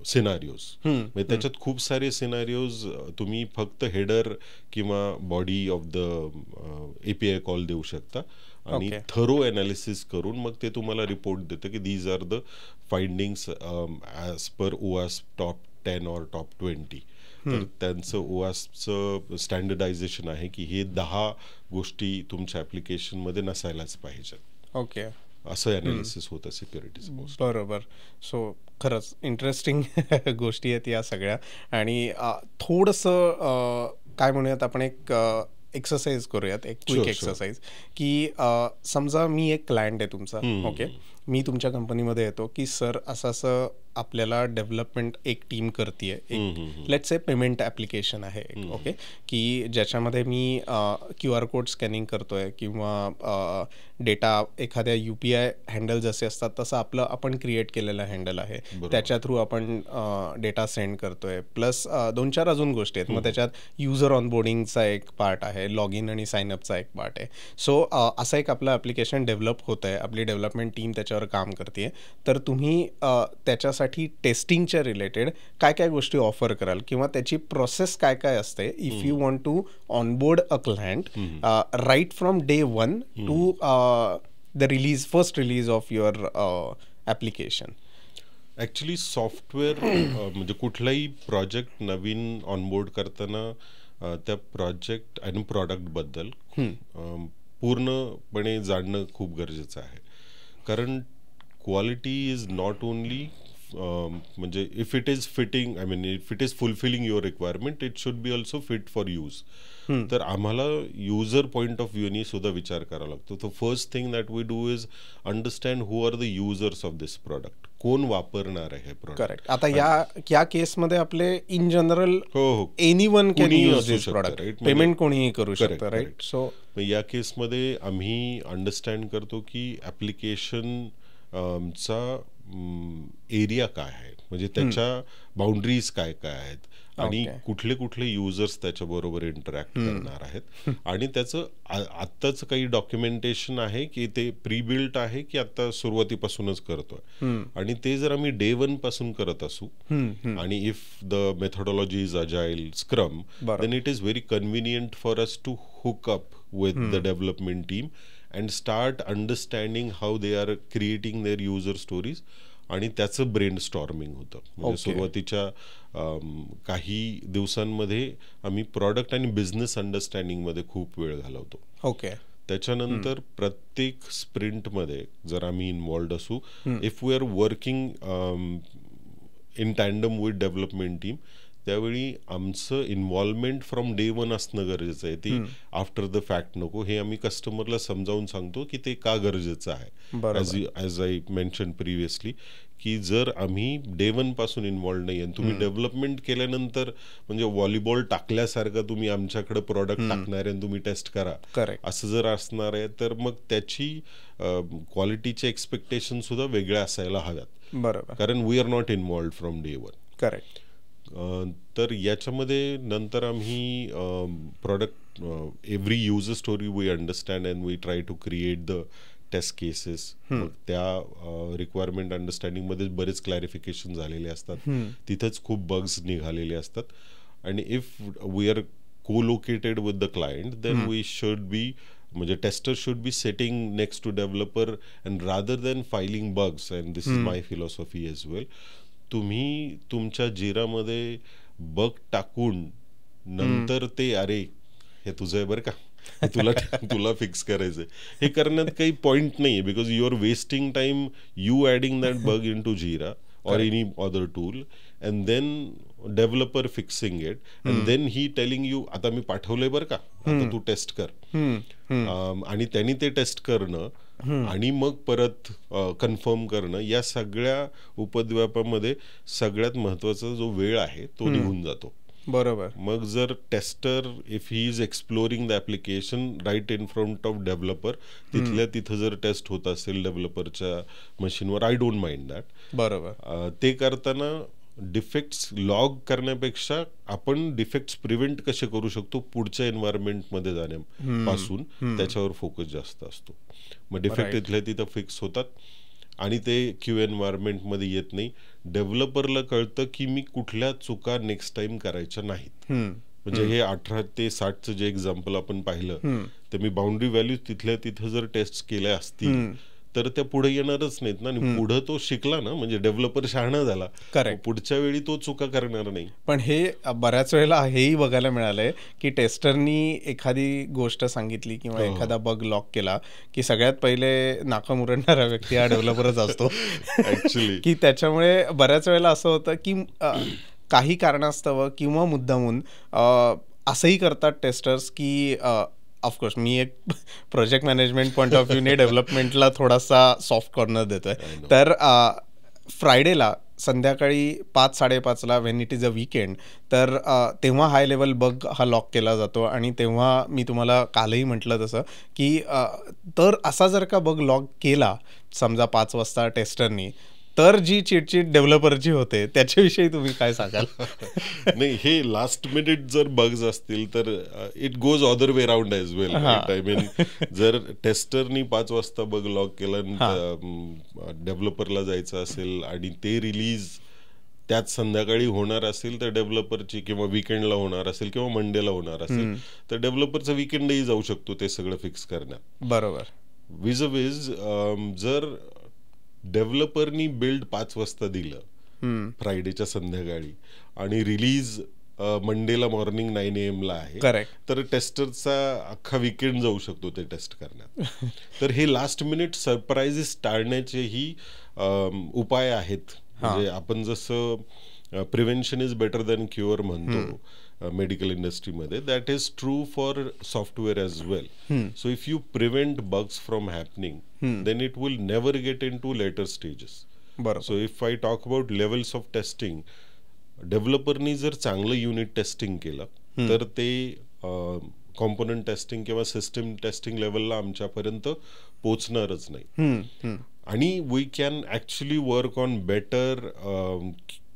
scenarios. म्हणजे त्याच्यात खूप सारे सिनारिओज तुम्ही फक्त हेडर किंवा body of the API call देऊ शकता आणि थरो अनालिसिस करून मग ते तुम्हाला रिपोर्ट देतं की these are the findings as per OWASP top 10 or top 20. तर त्यांचं OWASPचं स्टँडर्डायझेशन आहे की हे 10 गोष्टी तुमच्या ॲप्लिकेशनमध्ये नसायलाच पाहिजेत. ओके. असं अनालिसिस होतं सिक्युरिटीचं. बरोबर. सो खरंच इंटरेस्टिंग गोष्टी आहेत या सगळ्या. आणि थोडंसं काय म्हणूयात आपण एक एक्सरसाइज करूयात, एक क्विक एक्सरसाइज. की समजा मी एक क्लायंट आहे तुमचा, ओके, मी तुमच्या कंपनीमध्ये येतो की सर असं असं आपल्याला डेव्हलपमेंट एक टीम करते, एक लेट्स से पेमेंट ॲप्लिकेशन आहे, ओके, की ज्याच्यामध्ये मी QR कोड स्कॅनिंग करतोय किंवा डेटा एखाद्या UPI हँडल जसे असतात तसं आपलं आपण क्रिएट केलेलं हँडल आहे, त्याच्या थ्रू आपण डेटा सेंड करतोय. प्लस 2-4 अजून गोष्टी आहेत. मग त्याच्यात युजर ऑनबोर्डिंगचा एक पार्ट आहे, लॉग इन आणि साइनअपचा एक पार्ट आहे. सो असं एक आपलं ॲप्लिकेशन डेव्हलप होत आहे, आपली डेव्हलपमेंट टीम त्याच्यावर काम करते. तर तुम्ही त्याच्यासाठी टेस्टिंगच्या रिलेटेड काय काय गोष्टी ऑफर कराल किंवा त्याची प्रोसेस काय काय असते if you want to onboard a client right from day 1 to the release, first release of your application? Actually software म्हणजे कुठलाही प्रोजेक्ट नवीन ऑनबोर्ड करताना त्या प्रोजेक्ट आणि प्रॉडक्टबद्दल पूर्णपणे जाणणं खूप गरजेचं आहे. कारण क्वालिटी इज नॉट ओनली म्हणजे if it is fitting, I mean if it is fulfilling your requirement, it should be also fit for use. तर आम्हाला युजर पॉईंट ऑफ व्ह्यूनी सुद्धा विचार करावा लागतो. तर first thing that we do is understand who are the users of this product. कोण वापरणार आहे प्रोडक्ट. करेक्ट. आता या केसमध्ये आपले इन जनरल हो anyone can use this product, payment कोणीही करू शकतं, राईट. सो या केसमध्ये आम्ही अंडरस्टँड करतो की ऍप्लिकेशन चा एरिया काय आहे, म्हणजे त्याच्या बाउंड्रीज काय काय आहेत आणि कुठले कुठले युजर्स त्याच्याबरोबर इंटरॅक्ट करणार आहेत, आणि त्याचं आत्ताच काही डॉक्युमेंटेशन आहे की ते प्री बिल्ट आहे की आता सुरुवातीपासूनच करतोय, आणि ते जर आम्ही डे 1 पासून करत असू आणि if the methodology is agile scrum, then it is very convenient for us to hook up with the development team and start understanding how they are creating their user stories, आणि त्याचं brain storming होतं. म्हणजे सुरुवातीच्या काही दिवसांमध्ये आम्ही product आणि business अंडरस्टँडिंगमध्ये खूप वेळ घालवतो. ओके. त्याच्यानंतर प्रत्येक स्प्रिंटमध्ये जर आम्ही इन्वॉल्ड असू, if we are working in tandem with development team, त्यावेळी आमचं इन्व्हॉल्वमेंट फ्रॉम डे 1 असणं गरजेचं आहे. ती आफ्टर द फॅक्ट नको. हे आम्ही कस्टमरला समजावून सांगतो की ते का गरजेचं आहे. ॲज आय मेन्शन प्रिव्हियसली की जर आम्ही डे 1 पासून इन्व्हॉल्व नाही आहे, तुम्ही डेव्हलपमेंट केल्यानंतर म्हणजे व्हॉलीबॉल टाकल्यासारखं तुम्ही आमच्याकडे प्रॉडक्ट टाकणार आहे आणि तुम्ही टेस्ट करा, असं जर असणार आहे तर मग त्याची क्वालिटीचे एक्सपेक्टेशन सुद्धा वेगळ्या असायला हव्यात. बरोबर. कारण we are not involve from day 1. Correct. तर याच्यामध्ये नंतर आम्ही product every user story we understand and we try to create the test cases. मग त्या रिक्वायरमेंट अंडरस्टँडिंगमध्ये बरेच क्लॅरिफिकेशन झालेले असतात, तिथेच खूप बग्स निघालेले असतात, आणि if we are co-located with the client, then we should be, म्हणजे tester should be sitting next to developer and rather than filing bugs, and this is my philosophy as well. तुम्ही तुमच्या जिरामध्ये बग टाकून नंतर ते अरे हे तुझं आहे बरं का, तुला फिक्स करायचंय, हे करण्यात काही पॉइंट नाहीये, because you are wasting time you adding that bug into Jira or any other tool, and then developer fixing it, and then he telling you आता मी पाठवलंय बरं का, आता तू टेस्ट कर, आणि त्यांनी ते टेस्ट करणं आणि मग परत कन्फर्म करणं, या सगळ्या उपद्व्यापामध्ये सगळ्यात महत्वाचा जो वेळ आहे तो निघून जातो. बरोबर. मग जर tester if he is exploring the application right in front of developer, तिथल्या तिथं जर टेस्ट होत असेल डेव्हलपरच्या मशीनवर, आय डोंट माइंड दॅट. बरोबर. ते करताना डिफेक्ट्स लॉग करण्यापेक्षा आपण डिफेक्ट्स प्रिव्हेंट कसे करू शकतो पुढच्या एन्व्हायरमेंटमध्ये जाण्यापासून, त्याच्यावर फोकस जास्त असतो. मग डिफेक्ट तिथल्या तिथं फिक्स होतात आणि ते क्यू एन्व्हायरमेंटमध्ये येत नाही. डेव्हलपरला कळतं की मी कुठल्या चुका नेक्स्ट टाइम करायच्या नाहीत. म्हणजे हे 18 ते 60चं जे एक्झाम्पल आपण पाहिलं, तर मी बाउंड्री व्हॅल्यूज तिथल्या तिथं जर टेस्ट केल्या असतील तर त्या पुढे येणारच नाहीत ना, आणि पुढे तो शिकला ना, म्हणजे डेव्हलपर शहाणा झाला, पुढच्या वेळी तो चुका करणार नाही. पण हे बऱ्याच वेळेला हेही बघायला मिळालंय की टेस्टरनी एखादी गोष्ट सांगितली किंवा एखादा बग लॉक केला की सगळ्यात पहिले नाका मुरडणारा व्यक्ती हा डेव्हलपरच असतो ऍक्च्युली. की त्याच्यामुळे बऱ्याच वेळेला असं होतं की काही कारणास्तव किंवा मुद्दामून असंही करतात टेस्टर्स की ऑफकोर्स मी एक प्रोजेक्ट मॅनेजमेंट पॉईंट ऑफ व्ह्यूने डेव्हलपमेंटला थोडासा सॉफ्ट कॉर्नर देतोय. तर फ्रायडेला संध्याकाळी 5-5:30 when it is a weekend, तर तेव्हा हाय लेवल बग हा लॉक केला जातो. आणि तेव्हा मी तुम्हाला कालही म्हटलं तसं की तर असा जर का बग लॉक केला समजा 5 वाजता टेस्टरनी, तर जी चिडचिड डेव्हलपरची होते त्याच्याविषयी तुम्ही काय सांगाल? नाही, हे लास्ट मिनिट जर बग्स असतील तर it goes other way round as well. I mean जर टेस्टरनी 5 वाजता बग लॉक केला, डेव्हलपरला जायचं असेल आणि ते रिलीज त्याच संध्याकाळी होणार असेल तर डेव्हलपरची, किंवा विकेंडला होणार असेल किंवा मंडेला होणार असेल तर डेव्हलपरचं विकेंडही जाऊ शकतो ते सगळं फिक्स करण्यात. बरोबर. विज अ विज जर डेव्हलपरनी बिल्ड 5 वाजता दिलं फ्रायडेच्या संध्याकाळी आणि रिलीज मंडेला मॉर्निंग 9 AM ला आहे, तर टेस्टरचा अख्खा विकेंड जाऊ शकतो ते टेस्ट करण्यात. तर हे लास्ट मिनिट सरप्राइजेस टाळण्याचेही उपाय आहेत. म्हणजे आपण जसं prevention is better than cure म्हणतो मेडिकल इंडस्ट्रीमध्ये, that is true for software as well. So if you prevent bugs from happening, then it will never get into later stages. बरोबर. So if I talk about levels of testing, डेव्हलपरनी जर चांगलं unit testing केलं तर ते component testing किंवा system testing लेवलला आमच्यापर्यंत पोचणारच नाही. आणि we can actually work on better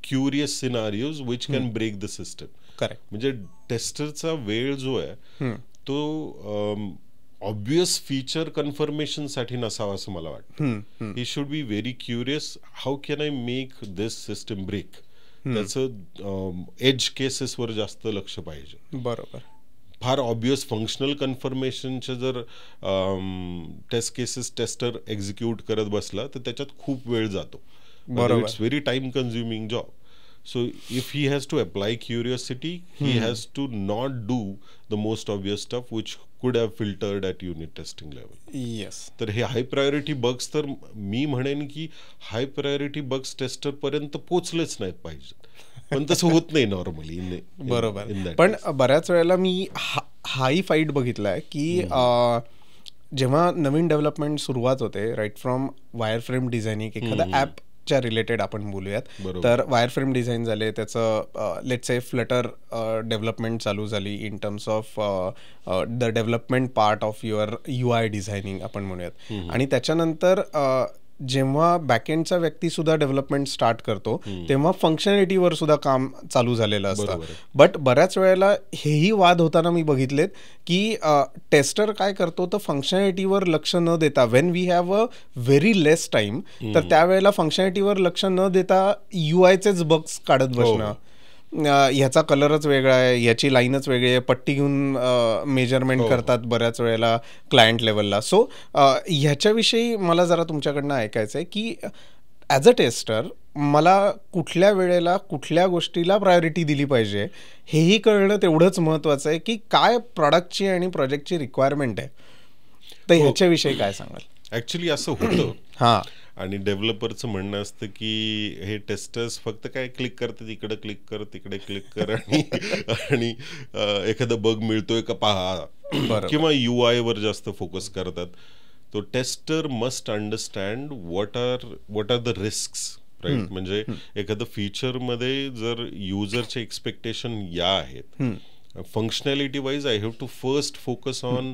curious scenarios which can break the system. Correct. म्हणजे टेस्टरचा वेळ जो आहे तो ऑब्वियस फीचर कन्फर्मेशनसाठी नसावा असं मला वाटतं. He should be very curious, how can I make this system break. त्याचं एज केसेसवर जास्त लक्ष पाहिजे. बरोबर. फार ऑब्वियस फंक्शनल कन्फर्मेशनचे जर टेस्ट केसेस टेस्टर एक्झिक्यूट करत बसला तर त्याच्यात खूप वेळ जातो. It's very time consuming job. So if he has to apply curiosity, he has to not do the most obvious stuff which could have filtered at unit testing level. Yes. तर हे high priority bugs तर मी म्हणेन की high priority bugs tester पर्यंत पोचलेच नाहीत पाहिजे, पण तसं होत नाही नॉर्मली. बरोबर. पण बऱ्याच वेळेला मी हाही फाईट बघितलाय की जेव्हा नवीन डेव्हलपमेंट सुरुवात होते, right from wire frame designing, एखादा ॲप च्या रिलेटेड आपण बोलूयात, तर वायर फ्रेम डिझाईन झाले, त्याचं लेट्स से फ्लटर डेव्हलपमेंट चालू झाली in terms of the development part of your UI designing आपण म्हणूयात. आणि त्याच्यानंतर जेव्हा बॅकएंडचा व्यक्ती सुद्धा डेव्हलपमेंट स्टार्ट करतो तेव्हा फंक्शनॅलिटीवर सुद्धा काम चालू झालेलं असतं. बट बऱ्याच वेळेला हेही वाद होताना मी बघितलेत की टेस्टर काय करतो तर फंक्शनॅलिटीवर लक्ष न देता, when we have a very less time, तर त्यावेळेला फंक्शनॅलिटीवर लक्ष न देता UIचेच बग्स काढत बसणं. ह्याचा कलरच वेगळा आहे, ह्याची लाईनच वेगळी आहे, पट्टी घेऊन मेजरमेंट करतात बऱ्याच वेळेला क्लायंट लेवलला. सो ह्याच्याविषयी मला जरा तुमच्याकडनं ऐकायचं आहे की ॲज अ टेस्टर मला कुठल्या वेळेला कुठल्या गोष्टीला प्रायोरिटी दिली पाहिजे हेही कळणं तेवढंच महत्त्वाचं आहे की काय प्रॉडक्टची आणि प्रोजेक्टची रिक्वायरमेंट आहे. तर ह्याच्याविषयी काय सांगाल? ॲक्च्युली असं होतं. हां. आणि डेव्हलपरचं म्हणणं असतं की हे टेस्टर्स फक्त काय क्लिक करतात, इकडे क्लिक कर तिकडे क्लिक कर आणि एखादा बग मिळतोय का पहा, किंवा UI वर जास्त फोकस करतात. तो tester must understand what are the risks, right. म्हणजे एखादं फीचरमध्ये जर युजरचे एक्सपेक्टेशन या आहेत, functionality wise I have to first focus on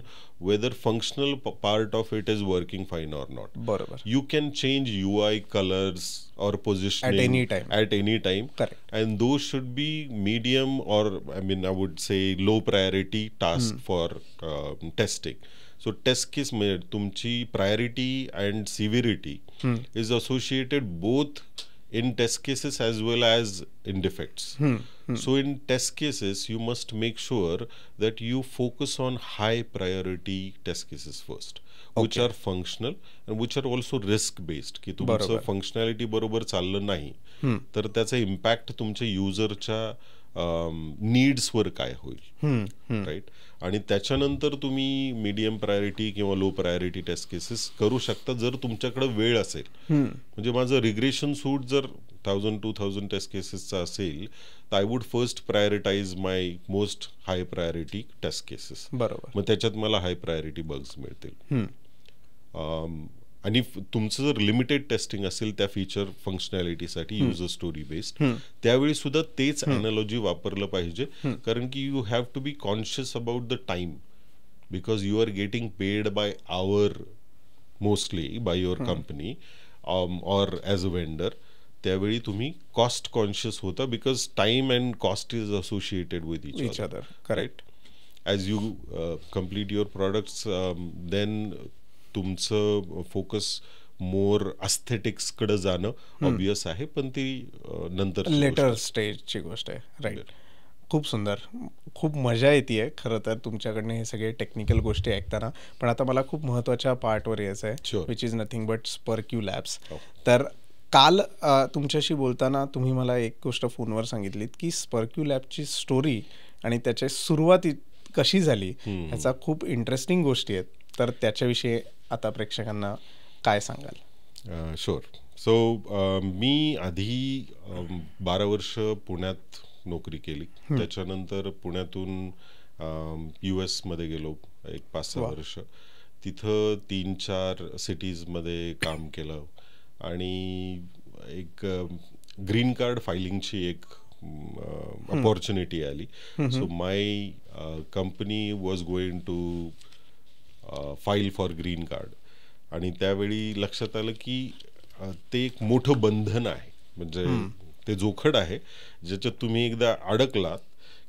whether functional part of it is working fine or not. Barabar. You can change UI colors or positioning at any time. Correct. And those should be medium or I would say low priority task for testing. So test case में तुमची priority and severity is associated both in test cases as well as in defects. So in test cases you must make sure that you focus on high priority test cases first, which are functional and which are also risk based. की तुमचं functionality बरोबर चाललं नाही तर त्याचा impact तुमच्या युजरच्या नीड्सवर काय होईल, राईट. आणि त्याच्यानंतर तुम्ही मीडियम प्रायोरिटी किंवा लो प्रायोरिटी टेस्ट केसेस करू शकता जर तुमच्याकडे वेळ असेल. म्हणजे माझं रिग्रेशन सूट जर 1000-2000 टेस्ट केसेसचा असेल तर I would first prioritize my most high priority test cases. बरोबर. मग त्याच्यात मला हाय प्रायोरिटी बग्स मिळतील. आणि तुमचं जर लिमिटेड टेस्टिंग असेल त्या फीचर फंक्शनॅलिटीसाठी युजर स्टोरी बेस्ड, त्यावेळी सुद्धा तेच अॅनालॉजी वापरलं पाहिजे. कारण की you have to be conscious about the time, because you are getting paid by hour, mostly by your company or as a vendor. त्यावेळी तुम्ही कॉस्ट कॉन्शियस होता, because time and cost is associated with each other. Correct. As you complete your products then तुमचं focus more अस्थेटिक्सकडे जाणं obvious आहे, पण ती नंतर लेटर स्टेजची गोष्ट आहे. राईट. खूप सुंदर, खूप मजा येते खरं तर तुमच्याकडनं हे सगळे टेक्निकल गोष्टी ऐकताना. पण आता मला खूप महत्त्वाच्या पार्टवर यायचं आहे, which is nothing but Sparky Labs. तर काल तुमच्याशी बोलताना तुम्ही मला एक गोष्ट फोनवर सांगितलीत की स्पर्क्यू लॅबची स्टोरी आणि त्याची सुरुवात कशी झाली ह्याचा खूप इंटरेस्टिंग गोष्टी आहेत. तर त्याच्याविषयी आता प्रेक्षकांना काय सांगाल? शुअर. सो मी आधी 12 वर्ष पुण्यात नोकरी केली. त्याच्यानंतर पुण्यातून US मध्ये गेलो एक 5-6 वर्ष. तिथं 3-4 सिटीजमध्ये काम केलं आणि एक ग्रीन कार्ड फायलिंगची एक अपॉर्च्युनिटी आली. So my company was going to file for green card. आणि त्यावेळी लक्षात आलं की ते एक मोठं बंधन आहे, म्हणजे ते जोखड आहे ज्याच्यात तुम्ही एकदा अडकलात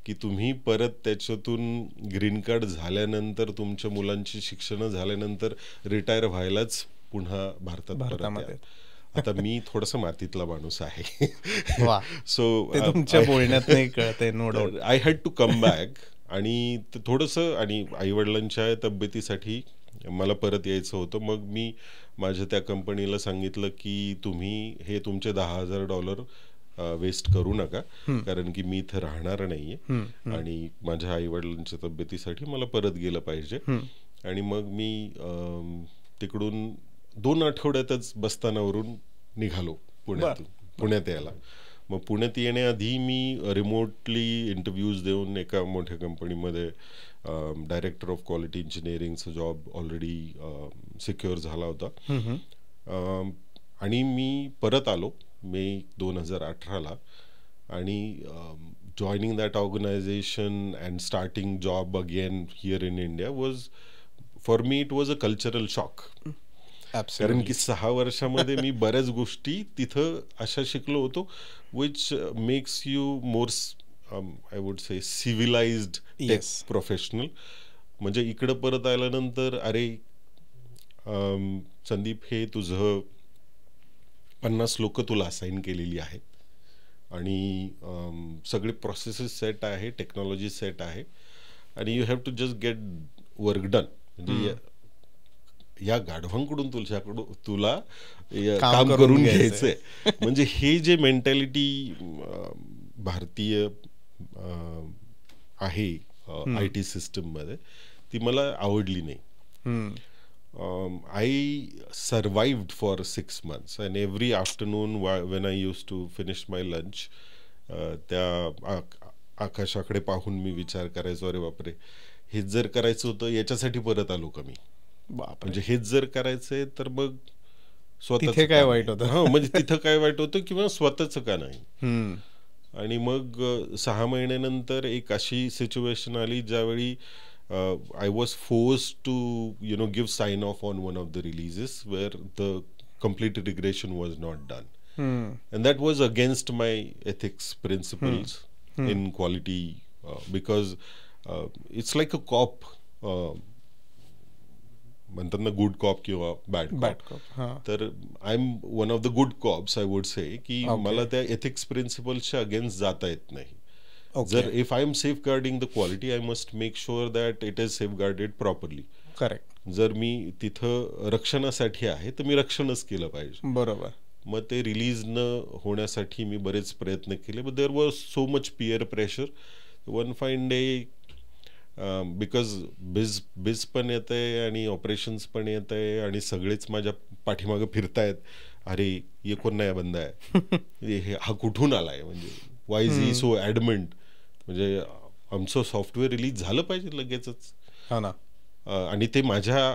की तुम्ही परत त्याच्यातून ग्रीन कार्ड झाल्यानंतर तुमच्या मुलांची शिक्षण झाल्यानंतर रिटायर व्हायलाच पुन्हा भारतात परत. आता मी थोडासा मातीतला माणूस आहे. सो तुमच्या बोलण्यात नाही कळते, no doubt. I had to come back. आणि थोडंसं आणि आईवडिलांच्या तब्येतीसाठी मला परत यायचं होतं. मग मी माझ्या त्या कंपनीला सांगितलं की तुम्ही हे तुमचे $10,000 वेस्ट करू नका, कारण की मी इथं राहणार नाहीये आणि माझ्या आईवडिलांच्या तब्येतीसाठी मला परत गेलं पाहिजे. आणि मग मी तिकडून 2 आठवड्यातच बस्तानावरून निघालो पुण्यात यायला. मग पुण्यात येण्याआधी मी रिमोटली इंटरव्ह्यूज देऊन एका मोठ्या कंपनीमध्ये डायरेक्टर ऑफ क्वालिटी इंजिनिअरिंगचा जॉब ऑलरेडी सिक्युअर झाला होता. आणि मी परत आलो मे 2018ला. आणि joining that organisation and starting job again here in India was for me it was a cultural shock. कारण की 6 वर्षामध्ये मी बऱ्याच गोष्टी तिथं अशा शिकलो होतो which makes you more I would say civilised tech professional. म्हणजे इकडं परत आल्यानंतर अरे संदीप, हे तुझं 50 लोक तुला असाइन केलेली आहेत आणि सगळे प्रोसेसेस सेट आहे, टेक्नॉलॉजी सेट आहे आणि you have to just get work done. म्हणजे या गाढवांकडून तुला काम करून घ्यायचंय. म्हणजे हे जे मेंटॅलिटी भारतीय आहे IT सिस्टम मध्ये, ती मला आवडली नाही. I survived for 6 months and every afternoon when I used to finish my lunch, त्या आकाशाकडे पाहून मी विचार करायचो, अरे बापरे, हेच जर करायचं होतं याच्यासाठी परत आलो का मी. म्हणजे हेच जर करायचंय तर मग स्वतःच काय वाईट होतं, म्हणजे तिथं काय वाईट होतं किंवा स्वतःच का नाही. आणि मग 6 महिन्यानंतर एक अशी सिच्युएशन आली ज्यावेळी I was forced to give sign off on one of the releases where the complete regression was not done. And that was against my ethics principles in quality, because it's like a cop, म्हणतात ना, good cop किंवा bad cop. तर I am one of the good cops, I would say, की मला त्या ethics प्रिन्सिपल्सच्या against जाता येत नाही. जर if I am safeguarding the quality, I must make sure that it is safeguarded properly. Correct. जर मी तिथं रक्षणासाठी आहे तर मी रक्षणच केलं पाहिजे. बरोबर. मग ते रिलीज न होण्यासाठी मी बरेच प्रयत्न केले, but there was so much peer pressure. One fine day, because बिज पण येत आहे आणि ऑपरेशन्स पण येत आहे आणि सगळेच माझ्या पाठीमागं फिरतायत, अरे ये कोण नया बंदा आहे, हा कुठून आलाय, म्हणजे वाय इज ही सो ॲडमंट, म्हणजे आमचं सॉफ्टवेअर रिलीज झालं पाहिजे लगेचच. हा ना. आणि ते माझ्या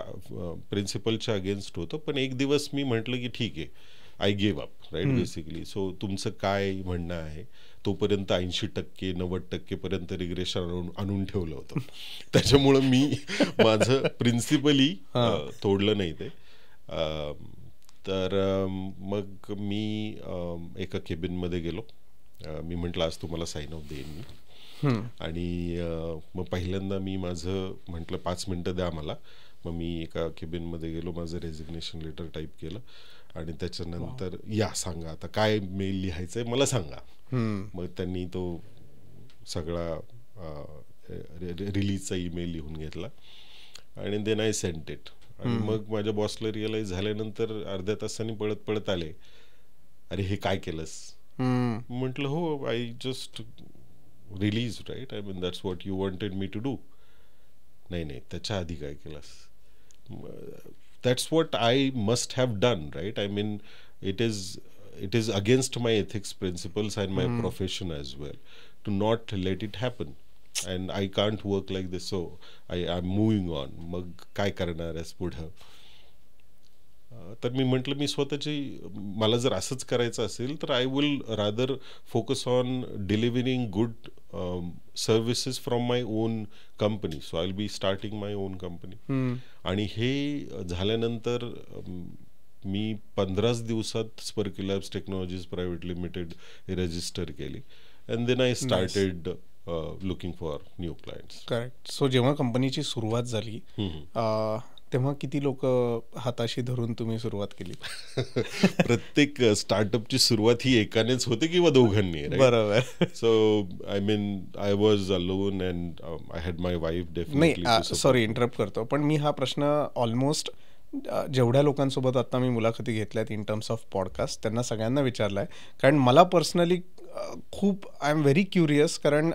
प्रिन्सिपलच्या अगेन्स्ट होतं. पण एक दिवस मी म्हटलं की ठीक आहे, I give up, right, basically. So तुमचं काय म्हणणं आहे, तोपर्यंत 80% 90% पर्यंत रिग्रेशन आणून ठेवलं होतं. त्याच्यामुळं मी माझं प्रिन्सिपली तोडलं नाही ते. तर मग मी एका केबिनमध्ये गेलो. मी म्हटलं आज तुम्हाला साइन ऑफ देईन मी. आणि मग पहिल्यांदा मी माझं म्हटलं 5 मिनटं द्या मला. मग मी एका केबिनमध्ये गेलो, माझं रेझिग्नेशन लेटर टाईप केलं आणि त्याच्यानंतर या सांगा आता काय मेल लिहायचंय मला सांगा. मग त्यांनी तो सगळा रिलीजचा ईमेल लिहून घेतला आणि देन आय सेंट इट. आणि मग माझ्या बॉसला रिअलाइज झाल्यानंतर अर्ध्या तासांनी पळत आले, अरे हे काय केलंस. म्हटलं हो, I just release, right, I mean that's what you wanted me to do. नाही, त्याच्या आधी काय केलंस. That's what I must have done, right? I mean, it is against my ethics principles and my profession as well to not let it happen, and I can't work like this, so I'm moving on. मग काय करणार आहेस पुढं. तर मी म्हटलं मी मला जर असंच करायचं असेल तर I will rather focus on delivering good services from my own company. So I will be starting my own company. आणि हे झाल्यानंतर मी 15 दिवसात Sparky Labs Technologies Private Limited register केली. And then I started looking for new clients. Correct. So जेव्हा कंपनीची सुरुवात झाली तेव्हा किती लोक हाताशी धरून तुम्ही सुरुवात केली? प्रत्येक स्टार्टअपची सुरुवात ही एकानेच होते किंवा दोघांनी. बरोबर. So I mean I was alone and I had my wife. Definitely. नाही, सॉरी इंटरप्ट करतो, पण मी हा प्रश्न ऑलमोस्ट जेवढ्या लोकांसोबत आता मी मुलाखती घेतल्यात इन टर्म्स ऑफ पॉडकास्ट त्यांना सगळ्यांना विचारला आहे. कारण मला पर्सनली खूप आय एम व्हेरी क्युरियस. कारण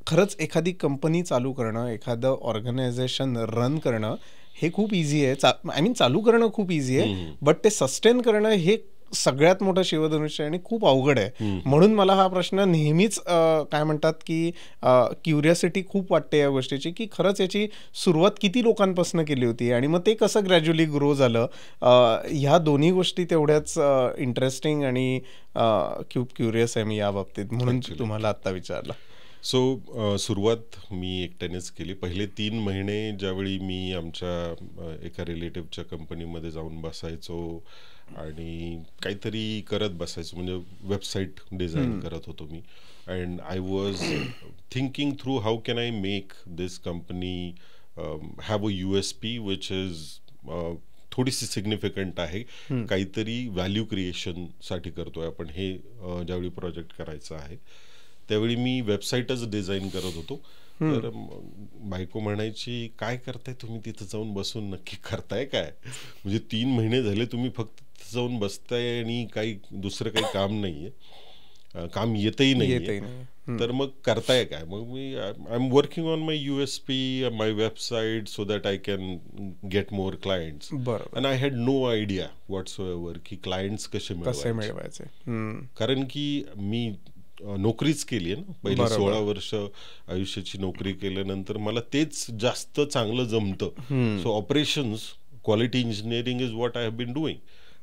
खरंच एखादी कंपनी चालू करणं, एखादं ऑर्गनायझेशन रन करणं हे खूप इझी आहे. आय मीन चालू करणं खूप इझी आहे, बट ते सस्टेन करणं हे सगळ्यात मोठं शिवधनुष्य आणि खूप अवघड आहे. म्हणून मला हा प्रश्न नेहमीच काय म्हणतात की क्युरियोसिटी खूप वाटते या गोष्टीची, की खरंच याची सुरुवात किती लोकांपासून केली होती आणि मग ते कसं ग्रॅज्युअली ग्रो झालं. ह्या दोन्ही गोष्टी तेवढ्याच इंटरेस्टिंग आणि खूप क्युरियस आहे मी या बाबतीत, म्हणून तुम्हाला आत्ता विचारलं. सो सुरुवात मी एकट्यानेच केली. पहिले 3 महिने ज्यावेळी मी आमच्या एका रिलेटिव्हच्या कंपनीमध्ये जाऊन बसायचो आणि काहीतरी करत बसायचो, म्हणजे वेबसाईट डिझाईन करत होतो मी. And I was thinking through how can I make this company have a USP which is थोडीशी सिग्निफिकंट आहे. काहीतरी व्हॅल्यू क्रिएशनसाठी करतोय आपण हे ज्यावेळी प्रोजेक्ट करायचं आहे. त्यावेळी मी वेबसाईटच डिझाईन करत होतो. तर बायको म्हणायची, काय करताय तुम्ही तिथं जाऊन बसून, नक्की करताय काय? म्हणजे 3 महिने झाले तुम्ही फक्त तिथं जाऊन बसताय आणि काही दुसरं काही काम नाहीये, काम येतही नाहीये, तर मग करताय काय? मग मी I am working on my USP, my website, so that I can get more clients. And I had no idea whatsoever की क्लायंट्स कसे मिळवायचे. कारण की मी नोकरीच केली आहे ना, पहिले 16 वर्ष आयुष्याची नोकरी केल्यानंतर मला तेच जास्त चांगलं जमतं. So operations, quality engineering is what I have been doing,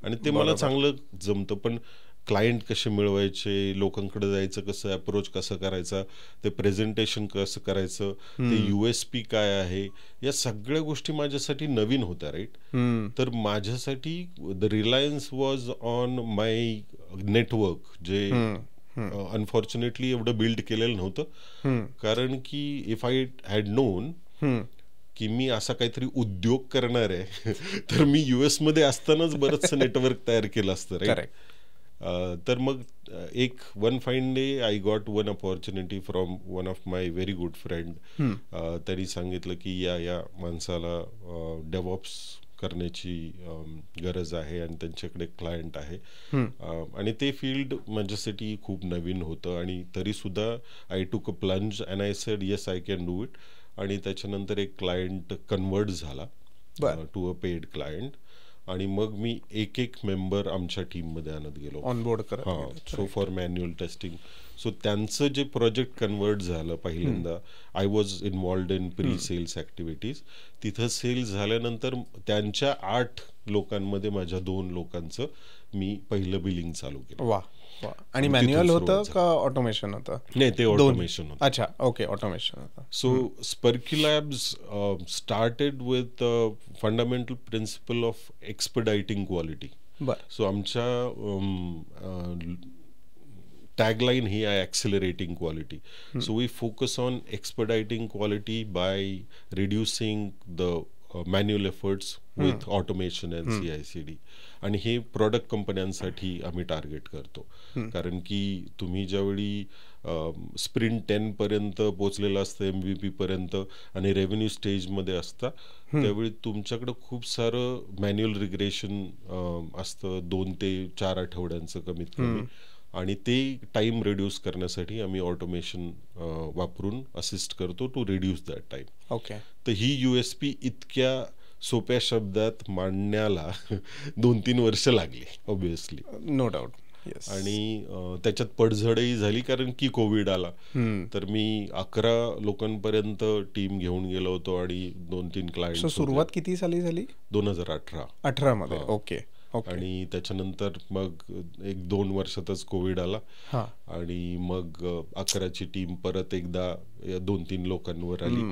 आणि ते मला चांगलं जमतं. पण क्लायंट कसे मिळवायचे, लोकांकडे जायचं कसं, अप्रोच कसं करायचा, ते प्रेझेंटेशन कसं करायचं, ते USP काय आहे, या सगळ्या गोष्टी माझ्यासाठी नवीन होत्या. राईट. तर माझ्यासाठी the Reliance was on my network, जे अनफॉर्च्युनेटली एवढं बिल्ड केलेलं नव्हतं. कारण की इफ आय हॅड नोन की मी असा काहीतरी उद्योग करणार आहे तर मी US मध्ये असतानाच बरंचसं नेटवर्क तयार केलं असतं. राईट. तर मग एक one fine day I got one opportunity from one of my very good friend. त्यांनी सांगितलं की या माणसाला डेव्हऑप्स करण्याची गरज आहे आणि त्यांच्याकडे क्लायंट आहे. आणि ते फील्ड माझ्यासाठी खूप नवीन होतं, आणि तरीसुद्धा I took a plunge and I said yes I can do it. आणि त्याच्यानंतर एक क्लायंट कन्वर्ट झाला टू अ पेड क्लायंट, आणि मग मी एक मेंबर आमच्या टीममध्ये आणत गेलो, ऑनबोर्ड करत. So for manual testing. So त्यांचं जे प्रोजेक्ट कन्वर्ट झालं पहिल्यांदा, I was involved in pre sales activities. तिथं सेल्स झाल्यानंतर त्यांच्या 8 लोकांमध्ये माझ्या 2 लोकांचं मी पहिलं बिलिंग चालू केलं. वा. आणि मॅन्युअल होतं का ऑटोमेशन होतं? नाही, ते ऑटोमेशन होतं. अच्छा, ओके, ऑटोमेशन होतं. So Sparky Labs started with fundamental principle of expediting quality. So आमच्या टॅगलाईन ही आहे accelerating quality. So we focus on expediting quality by reducing the manual efforts with automation and CI/CD. आणि हे product कंपन्यांसाठी आम्ही target करतो. कारण की तुम्ही ज्यावेळी स्प्रिंट 10 पर्यंत पोचलेलं असतं, MVP पर्यंत, आणि रेव्हेन्यू स्टेजमध्ये असता, त्यावेळी तुमच्याकडं खूप सारं मॅन्युअल रिग्रेशन असतं, 2 ते 4 आठवड्यांचं कमीत कमी. आणि ते टाइम रिड्यूस करण्यासाठी आम्ही ऑटोमेशन वापरून असिस्ट करतो to reduce that time. Okay. तर ही USP इतक्या सोप्या शब्दात मांडण्याला 2-3 वर्ष लागली, ऑब्विसली. No doubt. आणि त्याच्यात पडझडही झाली कारण की कोविड आला. तर मी 11 लोकांपर्यंत टीम घेऊन गेलो होतो आणि 2-3 क्लायंट. सुरुवात किती साली झाली? 2018 मध्ये. ओके. आणि त्याच्यानंतर मग 1-2 वर्षातच कोविड आला आणि मग 11ची टीम परत एकदा 2-3 लोकांवर आली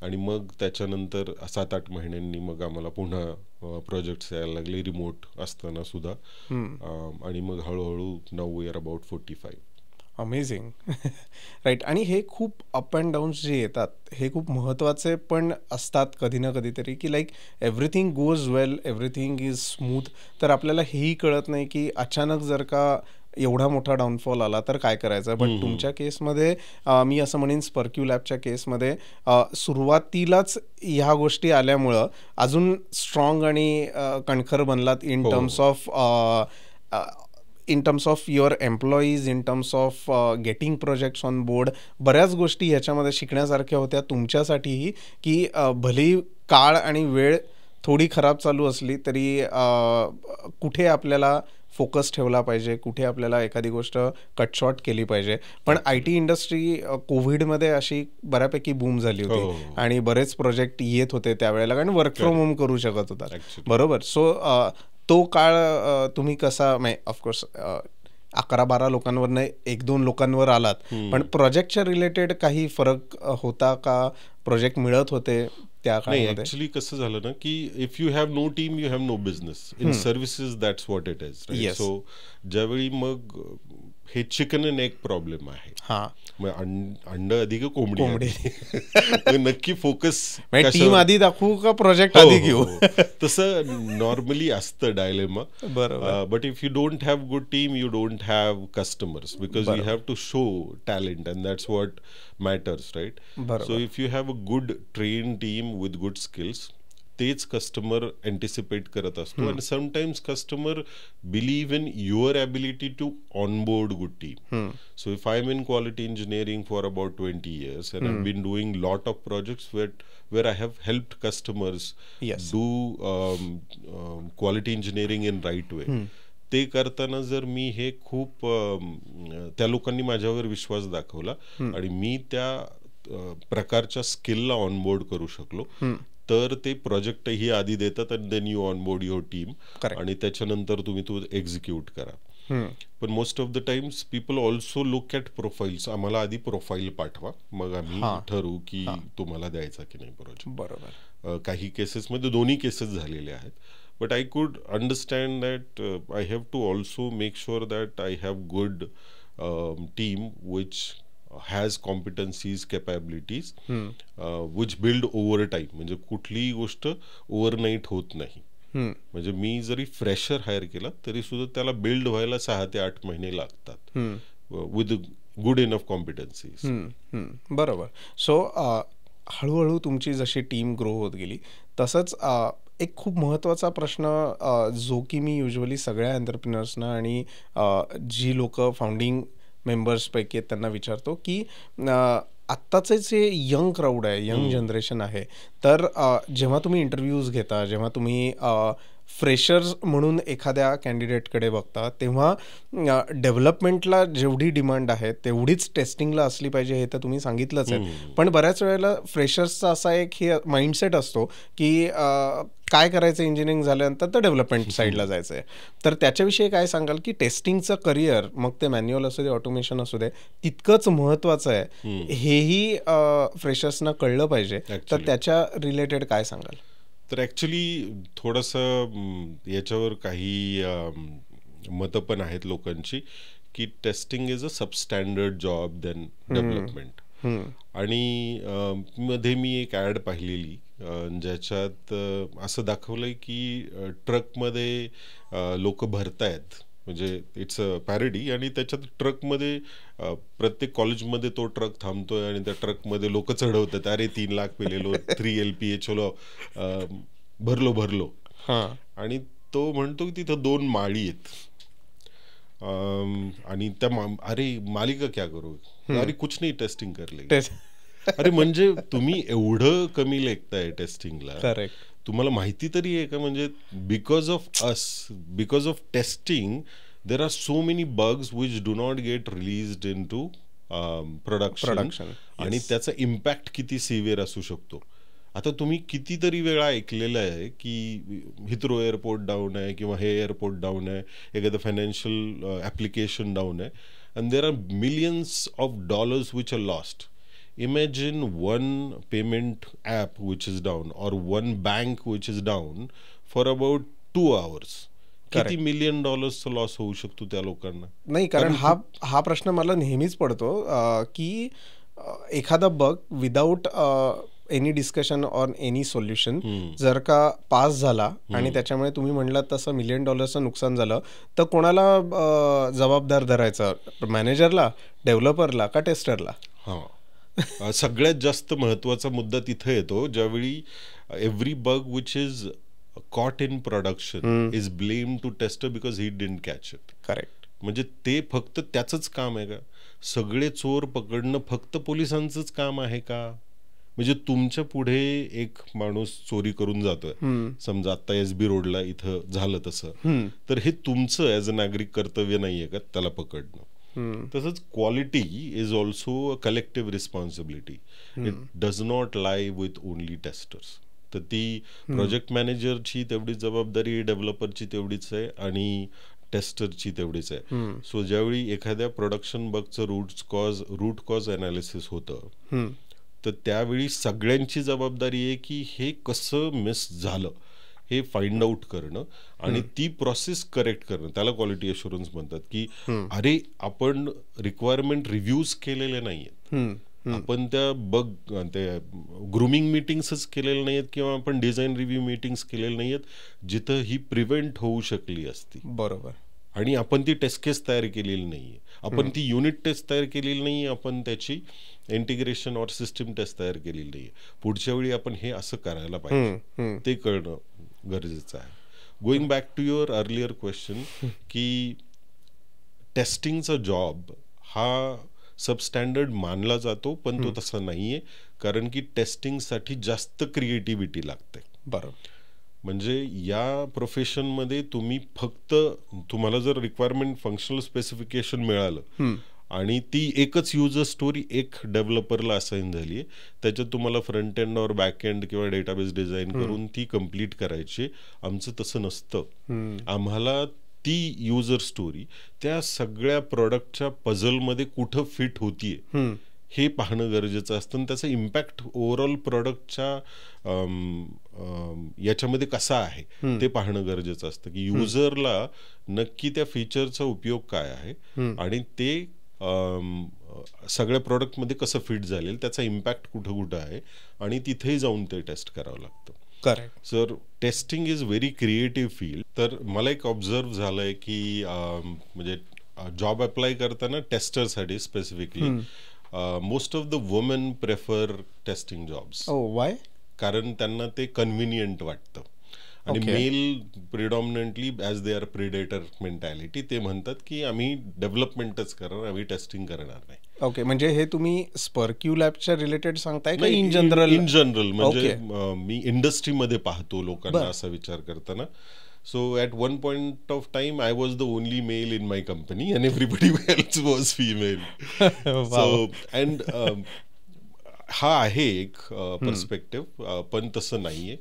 आणि मग त्याच्यानंतर 7-8 महिन्यांनी मग आम्हाला पुन्हा प्रोजेक्ट्स यायला लागले रिमोट असताना सुद्धा. आणि मग हळूहळू now we are about 45. Amazing. Right. आणि हे खूप अप अँड डाऊन्स जे येतात हे खूप महत्त्वाचे पण असतात कधी ना कधीतरी, की like everything goes well, everything is smooth. तर आपल्याला हेही कळत नाही की अचानक जर का एवढा मोठा डाऊनफॉल आला तर काय करायचं. बट तुमच्या केसमध्ये मी असं म्हणेन स्पर्क्यू लॅबच्या केसमध्ये सुरुवातीलाच ह्या गोष्टी आल्यामुळं अजून स्ट्रॉंग आणि कणखर बनलात in terms of your employees, in terms of getting projects on board. बऱ्याच गोष्टी ह्याच्यामध्ये शिकण्यासारख्या होत्या तुमच्यासाठीही, की भलेही काळ आणि वेळ थोडी खराब चालू असली तरी कुठे आपल्याला फोकस ठेवला पाहिजे, कुठे आपल्याला एखादी गोष्ट कट शॉर्ट केली पाहिजे. पण IT इंडस्ट्री कोविडमध्ये अशी बऱ्यापैकी बूम झाली होती आणि बरेच प्रोजेक्ट येत होते त्यावेळेला, कारण वर्क फ्रॉम होम करू शकत होता. बरोबर. सो तो काळ तुम्ही कसा, ऑफकोर्स 11-12 लोकांवर नाही 1-2 लोकांवर आलात, पण प्रोजेक्टच्या रिलेटेड काही फरक होता का? प्रोजेक्ट मिळत होते त्या काळामध्ये? ऍक्च्युली कसं झालं ना की if you have no team you have no business. In services that's what it is. So ज्यावेळी मग हे चिकन अँड एग प्रॉब्लेम आहे. अंड अधिक कोंबडी नक्की फोकस टीम आधी दाखवू का प्रोजेक्ट आधी घेऊ, तसं नॉर्मली असतं dilemma. But if you don't have good team you don't have customers, because you have to show talent and that's what matters, right? So if you have a good train team with good skills, तेच customer anticipate करत असतो. आणि sometimes customer believe in your ability to onboard good team. So if I am in quality engineering for about 20 years and I've been doing lot of projects where I have helped customers do quality engineering in right way. ते करताना जर मी हे खूप त्या लोकांनी माझ्यावर विश्वास दाखवला आणि मी त्या प्रकारच्या स्किलला ऑनबोर्ड करू शकलो, तर ते प्रोजेक्टही आधी देतात आणि then you onboard your team आणि त्याच्यानंतर तुम्ही तो एक्झिक्यूट करा. पण most of the times people also look at profiles. आम्हाला आधी प्रोफाईल पाठवा, मग आम्ही ठरवू की तुम्हाला द्यायचा की नाही प्रोजेक्ट. बरोबर. काही केसेसमध्ये दोन्ही केसेस झालेले आहेत. But I could understand that I have to also make sure that I have good team which has competencies, capabilities, which build over time. म्हणजे कुठलीही गोष्ट ओव्हरनाईट होत नाही. म्हणजे मी जरी फ्रेशर हायर केला तरी सुद्धा त्याला बिल्ड व्हायला 6 ते 8 महिने लागतात विथ गुड इनफ कॉम्पिटन्सीज. बरोबर. सो हळूहळू तुमची जशी टीम ग्रो होत गेली तसंच एक खूप महत्त्वाचा प्रश्न जो की मी युजली सगळ्या एंटरप्रिनर्सना आणि जी लोक फाउंडिंग मेंबर्सपैकी आहेत त्यांना विचारतो की आत्ताचे जे यंग क्राऊड आहे, यंग जनरेशन आहे, तर जेव्हा तुम्ही इंटरव्ह्यूज घेता, जेव्हा तुम्ही फ्रेशर्स म्हणून एखाद्या कॅन्डिडेटकडे बघता, तेव्हा डेव्हलपमेंटला जेवढी डिमांड आहे तेवढीच टेस्टिंगला असली पाहिजे हे तर तुम्ही सांगितलंच आहे. पण बऱ्याच वेळेला फ्रेशर्सचा असा एक हे माइंडसेट असतो की काय करायचं इंजिनिअरिंग झाल्यानंतर तर डेव्हलपमेंट साईडला जायचं आहे. तर त्याच्याविषयी काय सांगाल की टेस्टिंगचं करिअर, मग ते मॅन्युअल असू दे, ऑटोमेशन असू दे, तितकंच महत्त्वाचं आहे हेही फ्रेशर्सना कळलं पाहिजे. तर त्याच्या रिलेटेड काय सांगाल? तर ॲक्च्युली थोडंसं याच्यावर काही मतं पण आहेत लोकांची की testing is a substandard job then development. आणि मध्ये मी एक ॲड पाहिलेली ज्याच्यात असं दाखवलंय की ट्रकमध्ये लोक भरतायत, म्हणजे इट्स अ पॅरडी, आणि त्याच्यात ट्रकमध्ये प्रत्येक कॉलेजमध्ये तो ट्रक थांबतोय आणि त्या ट्रकमध्ये लोक चढवतात, अरे 3 लाख पेलेलो, 3 LPA चलो, भरलो. आणि तो म्हणतो की तिथं 2 माळी आहेत आणि त्या अरे मालिका क्या करू, अरे कुछ नाही टेस्टिंग करले. अरे म्हणजे तुम्ही एवढं कमी लेखताय टेस्टिंगला, तुम्हाला माहिती तरी आहे का? म्हणजे because of testing there are so many bugs which do not get released in to production आणि त्याचा इम्पॅक्ट किती सिव्हिअर असू शकतो. आता तुम्ही कितीतरी वेळा ऐकलेलं आहे की हिथ्रो एअरपोर्ट डाऊन आहे किंवा हे एअरपोर्ट डाऊन आहे, एखादं फायनान्शियल ॲप्लिकेशन डाऊन आहे, and there are millions of dollars which are lost. Imagine one payment app which is down or one bank which is down for about 2 hours. किती $1 million loss होऊ शकतो त्या लोकांना. नाही, कारण हा प्रश्न मला नेहमीच पडतो की एखादा bug without any discussion on any solution जर का पास झाला आणि त्याच्यामुळे तुम्ही म्हणलात तसं $1 million नुकसान झालं, तर कोणाला जबाबदार धरायचं? मॅनेजरला, डेव्हलपरला का टेस्टरला? हां, सगळ्यात जास्त महत्त्वाचा मुद्दा तिथे येतो ज्यावेळी every bug which is caught in production is blame to tester because he didn't catch it. Correct. म्हणजे ते फक्त त्याचंच काम आहे का? सगळे चोर पकडणं फक्त पोलिसांचंच काम आहे का? म्हणजे तुमच्या पुढे एक माणूस चोरी करून जातोय, समजा आता SB रोडला इथं झालं तसं, तर हे तुमचं ॲज अ नागरिक कर्तव्य नाहीये का त्याला पकडणं? तसंच quality is also a collective responsibility. It does not lie with only testers. तर ती प्रोजेक्ट मॅनेजरची तेवढीच जबाबदारी, डेव्हलपरची तेवढीच आहे आणि टेस्टरची तेवढीच आहे. सो ज्यावेळी एखाद्या प्रोडक्शन बगचं रूट कॉज अनालिसिस होतं, तर त्यावेळी सगळ्यांची जबाबदारी आहे की हे कसं मिस झालं हे फाइंड आउट करणं आणि ती प्रोसेस करेक्ट करणं. त्याला क्वालिटी अश्युरन्स म्हणतात. की अरे आपण रिक्वायरमेंट रिव्ह्यूज केलेले नाहीयेत, आपण त्या ग्रूमिंग मीटिंग्सच केलेल्या नाहीयेत किंवा आपण डिझाईन रिव्ह्यू मीटिंग्स केलेल्या नाहीयेत जिथं ही प्रिव्हेंट होऊ शकली असती. बरोबर. आणि आपण ती टेस्ट केस तयार केलेली नाहीये, आपण ती युनिट टेस्ट तयार केलेली नाहीये, आपण त्याची इंटिग्रेशन और सिस्टीम टेस्ट तयार केलेली नाहीये. पुढच्या वेळी आपण हे असं करायला पाहिजे, ते कळणं गरजेचं आहे. Going back to your earlier question, की टेस्टिंगचा जॉब हा सबस्टँडर्ड मानला जातो, पण तो तसा नाहीये, कारण की टेस्टिंगसाठी जास्त क्रिएटिव्हिटी लागते. बरोबर. म्हणजे या प्रोफेशनमध्ये तुम्ही फक्त तुम्हाला जर रिक्वायरमेंट फंक्शनल स्पेसिफिकेशन मिळालं आणि ती एकच युजर स्टोरी एक डेव्हलपरला असाइन झाली आहे, त्याच्यात तुम्हाला फ्रंट एंड और बॅक एंड किंवा डेटाबेस डिझाईन करून ती कम्प्लीट करायची. आमचं तसं नसतं. आम्हाला ती युजर स्टोरी त्या सगळ्या प्रोडक्टच्या पझलमध्ये कुठं फिट होतीये हे पाहणं गरजेचं असतं आणि त्याचा इम्पॅक्ट ओव्हरऑल प्रोडक्टच्या याच्यामध्ये कसा आहे ते पाहणं गरजेचं असतं. की युजरला नक्की त्या फीचरचा उपयोग काय आहे आणि ते सगळ्या प्रोडक्टमध्ये कसं फिट झालेलं, त्याचा इम्पॅक्ट कुठं कुठं आहे आणि तिथेही जाऊन ते टेस्ट करावं लागतं. Correct. Sir testing is very creative field. तर मला एक ऑब्झर्व झालंय की म्हणजे जॉब अप्लाय करताना टेस्टरसाठी specifically most of the women prefer testing jobs. Why? कारण त्यांना ते कन्व्हिनियंट वाटतं. आणि male predominantly as they are predator mentality, ते म्हणतात की आम्ही डेव्हलपमेंटच करणार, आम्ही टेस्टिंग करणार नाही. ओके. म्हणजे हे तुम्ही स्पर्क्यू लॅबच्या रिलेटेड सांगताय का इन जनरल? In general. म्हणजे मी इंडस्ट्रीमध्ये पाहतो लोकांना असा विचार करताना. So at one point of time, I was the only male in my company, and everybody else was female. So and हा आहे एक पर्स्पेक्टिव्ह, पण तसं नाहीये.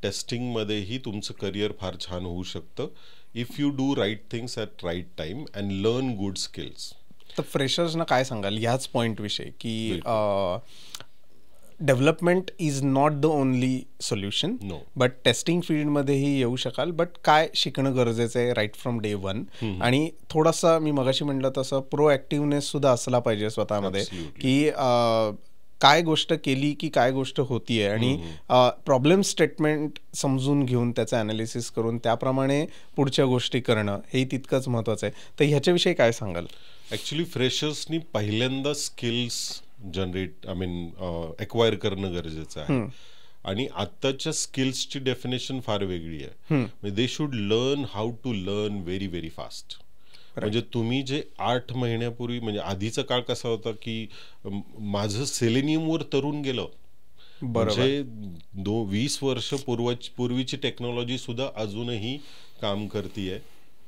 टेस्टिंग मध्येही तुमचं करिअर फार छान होऊ शकतं if you do right things at right time and learn good skills. तर फ्रेशर्सना काय सांगाल ह्याच पॉइंट विषयी की development is not the only solution, but testing फील्डमध्येही येऊ शकाल, बट काय शिकणं गरजेचं आहे राईट फ्रॉम डे वन. आणि थोडासा मी मगाशी म्हटलं तसं प्रोॲक्टिव्हनेस सुद्धा असला पाहिजे स्वतःमध्ये, की काय गोष्ट केली की काय गोष्ट होतीये आणि प्रॉब्लेम स्टेटमेंट समजून घेऊन त्याचं अनालिसिस करून त्याप्रमाणे पुढच्या गोष्टी करणं हे तितकंच महत्त्वाचं आहे. तर ह्याच्याविषयी काय सांगाल? ॲक्च्युली फ्रेशर्सनी पहिल्यांदा स्किल्स जनरेट एक्वायर करणं गरजेचं आहे. आणि आत्ताच्या स्किल्सची डेफिनेशन फार वेगळी आहे. They should learn how to learn very very fast. म्हणजे तुम्ही जे 8 महिन्यापूर्वी, म्हणजे आधीचा काळ कसा होता की माझं सेलेनियमवर तरुण गेलं, म्हणजे 20 वर्ष पूर्वीची टेक्नॉलॉजी सुद्धा अजूनही काम करतीये.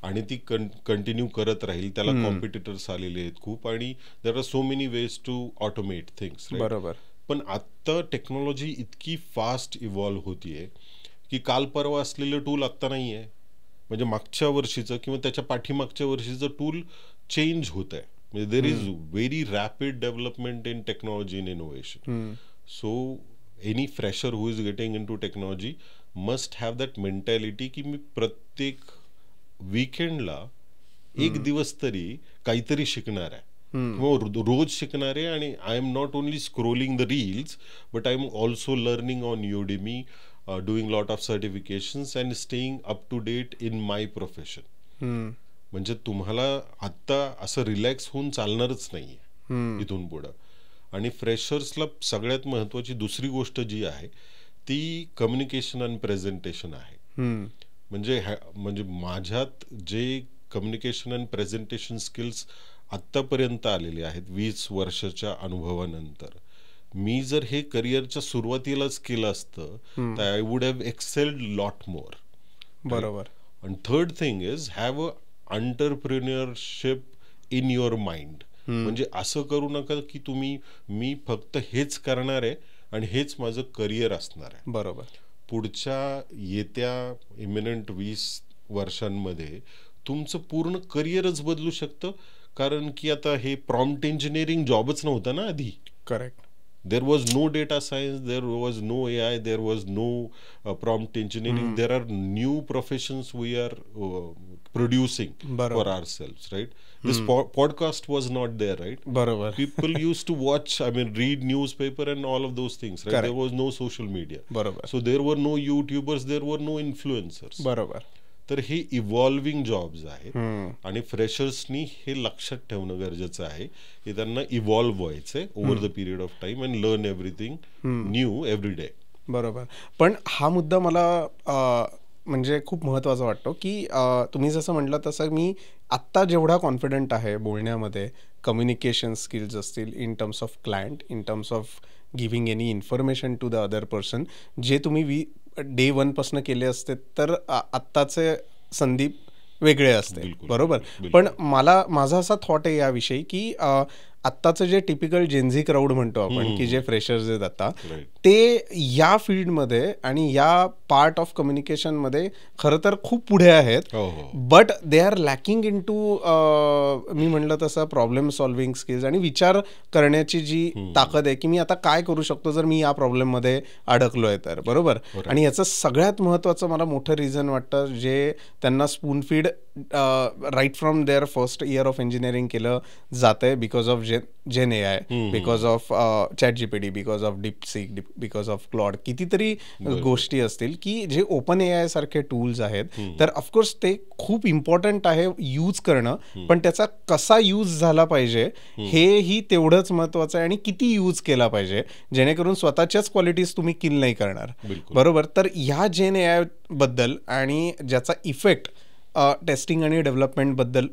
आणि ती कंटिन्यू करत राहील. त्याला कॉम्पिटिटर्स आलेले आहेत खूप, आणि there are so many ways to automate things. बरोबर. पण आत्ता टेक्नॉलॉजी इतकी फास्ट इव्हॉल्व्ह होतीये की काल परवा असलेलं टूल आत्ता नाही आहे, म्हणजे मागच्या वर्षीचं किंवा त्याच्या पाठीमागच्या वर्षीचं टूल चेंज होत आहे. म्हणजे there is very rapid development in technology in innovation. So any fresher who is getting in to technology must have that mentality की मी प्रत्येक वीकेंडला एक दिवस तरी काहीतरी शिकणार आहे, किंवा रोज शिकणार आहे. आणि I am not only scrolling the reels, but I am also learning on Udemy, doing lot of certifications and staying up to date in my profession. म्हणजे तुम्हाला आत्ता असं रिलॅक्स होऊन चालणारच नाहीये इथून पुढं. आणि फ्रेशर्सला सगळ्यात महत्वाची दुसरी गोष्ट जी आहे ती कम्युनिकेशन आणि प्रेझेंटेशन आहे. म्हणजे माझ्यात जे कम्युनिकेशन आणि प्रेझेंटेशन स्किल्स आत्तापर्यंत आलेले आहेत 20 वर्षाच्या अनुभवानंतर, मी जर हे करिअरच्या सुरुवातीलाच केलं असतं तर I would have excelled lot more. बरोबर. आणि third thing is have a entrepreneurship in your mind. म्हणजे असं करू नका की मी फक्त हेच करणार आहे आणि हेच माझं करिअर असणार आहे. बरोबर. पुढच्या येत्या इमिनंट 20 वर्षांमध्ये तुमचं पूर्ण करिअरच बदलू शकतं. कारण की आता हे प्रॉम्प्ट इंजिनिअरिंग जॉबच नव्हतं ना आधी. Correct. There was no data science, there was no AI, there was no prompt engineering. There are new professions we are producing for ourselves, right? This podcast was not there, right? Barabar. People used to watch, read newspaper and all of those things, right? Correct. There was no social media. Barabar. So there were no YouTubers, there were no influencers. Barabar. तर हे evolving jobs आहेत आणि फ्रेशर्सनी हे लक्षात ठेवणं गरजेचं आहे की त्यांना इव्हॉल्व्ह व्हायचंय over the period of time and learn everything new every day. बरोबर. पण हा मुद्दा मला म्हणजे खूप महत्त्वाचा वाटतो की तुम्ही जसं म्हटलं तसं मी आत्ता जेवढा कॉन्फिडंट आहे बोलण्यामध्ये, कम्युनिकेशन स्किल्स असतील in terms of client, in terms of giving any information to the other person, जे तुम्ही डे 1 पासून केले असते तर आत्ताचे संदीप वेगळे असते. बरोबर. पण माझा असा थॉट आहे याविषयी की आत्ताचं जे टिपिकल जेनझी क्राऊड म्हणतो आपण की जे फ्रेशर्स आहेत आता, ते या फील्डमध्ये आणि या पार्ट ऑफ कम्युनिकेशनमध्ये खरं तर खूप पुढे आहेत. But they are lacking in टू मी म्हणलं तसं प्रॉब्लेम सॉल्व्हिंग स्किल्स आणि विचार करण्याची जी ताकद आहे की मी आता काय करू शकतो जर मी या प्रॉब्लेममध्ये अडकलोय तर. बरोबर. आणि याचं सगळ्यात महत्त्वाचं मला मोठं रिझन वाटतं जे त्यांना spoon feed right from there first year of engineering केलं जातंय because of gen AI, because of ChatGPT, because of DeepSeek, because of Claude, कितीतरी गोष्टी असतील की जे ओपन AI सारखे टूल्स आहेत. तर ऑफकोर्स ते खूप इम्पॉर्टंट आहे यूज करणं, पण त्याचा कसा यूज झाला पाहिजे हेही तेवढंच महत्त्वाचं आहे आणि किती यूज केला पाहिजे जेणेकरून स्वतःच्याच क्वालिटीज तुम्ही किल नाही करणार. बरोबर. तर ह्या जेन AI बद्दल आणि ज्याचा इफेक्ट टेस्टिंग आणि डेव्हलपमेंट बद्दल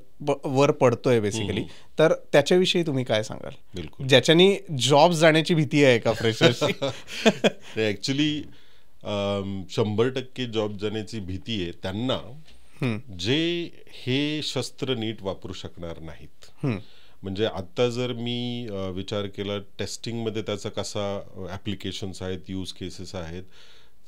वर पडतोय बेसिकली, तर त्याच्याविषयी तुम्ही काय सांगाल ज्याच्यानी जॉब जाण्याची भीती आहे का फ्रेशर्सची? ऍक्च्युली 100% जॉब जाण्याची भीती आहे त्यांना जे हे शस्त्र नीट वापरू शकणार नाहीत. म्हणजे आता जर मी विचार केला टेस्टिंगमध्ये त्याचा कसा ॲप्लिकेशन्स आहेत, यूज केसेस आहेत,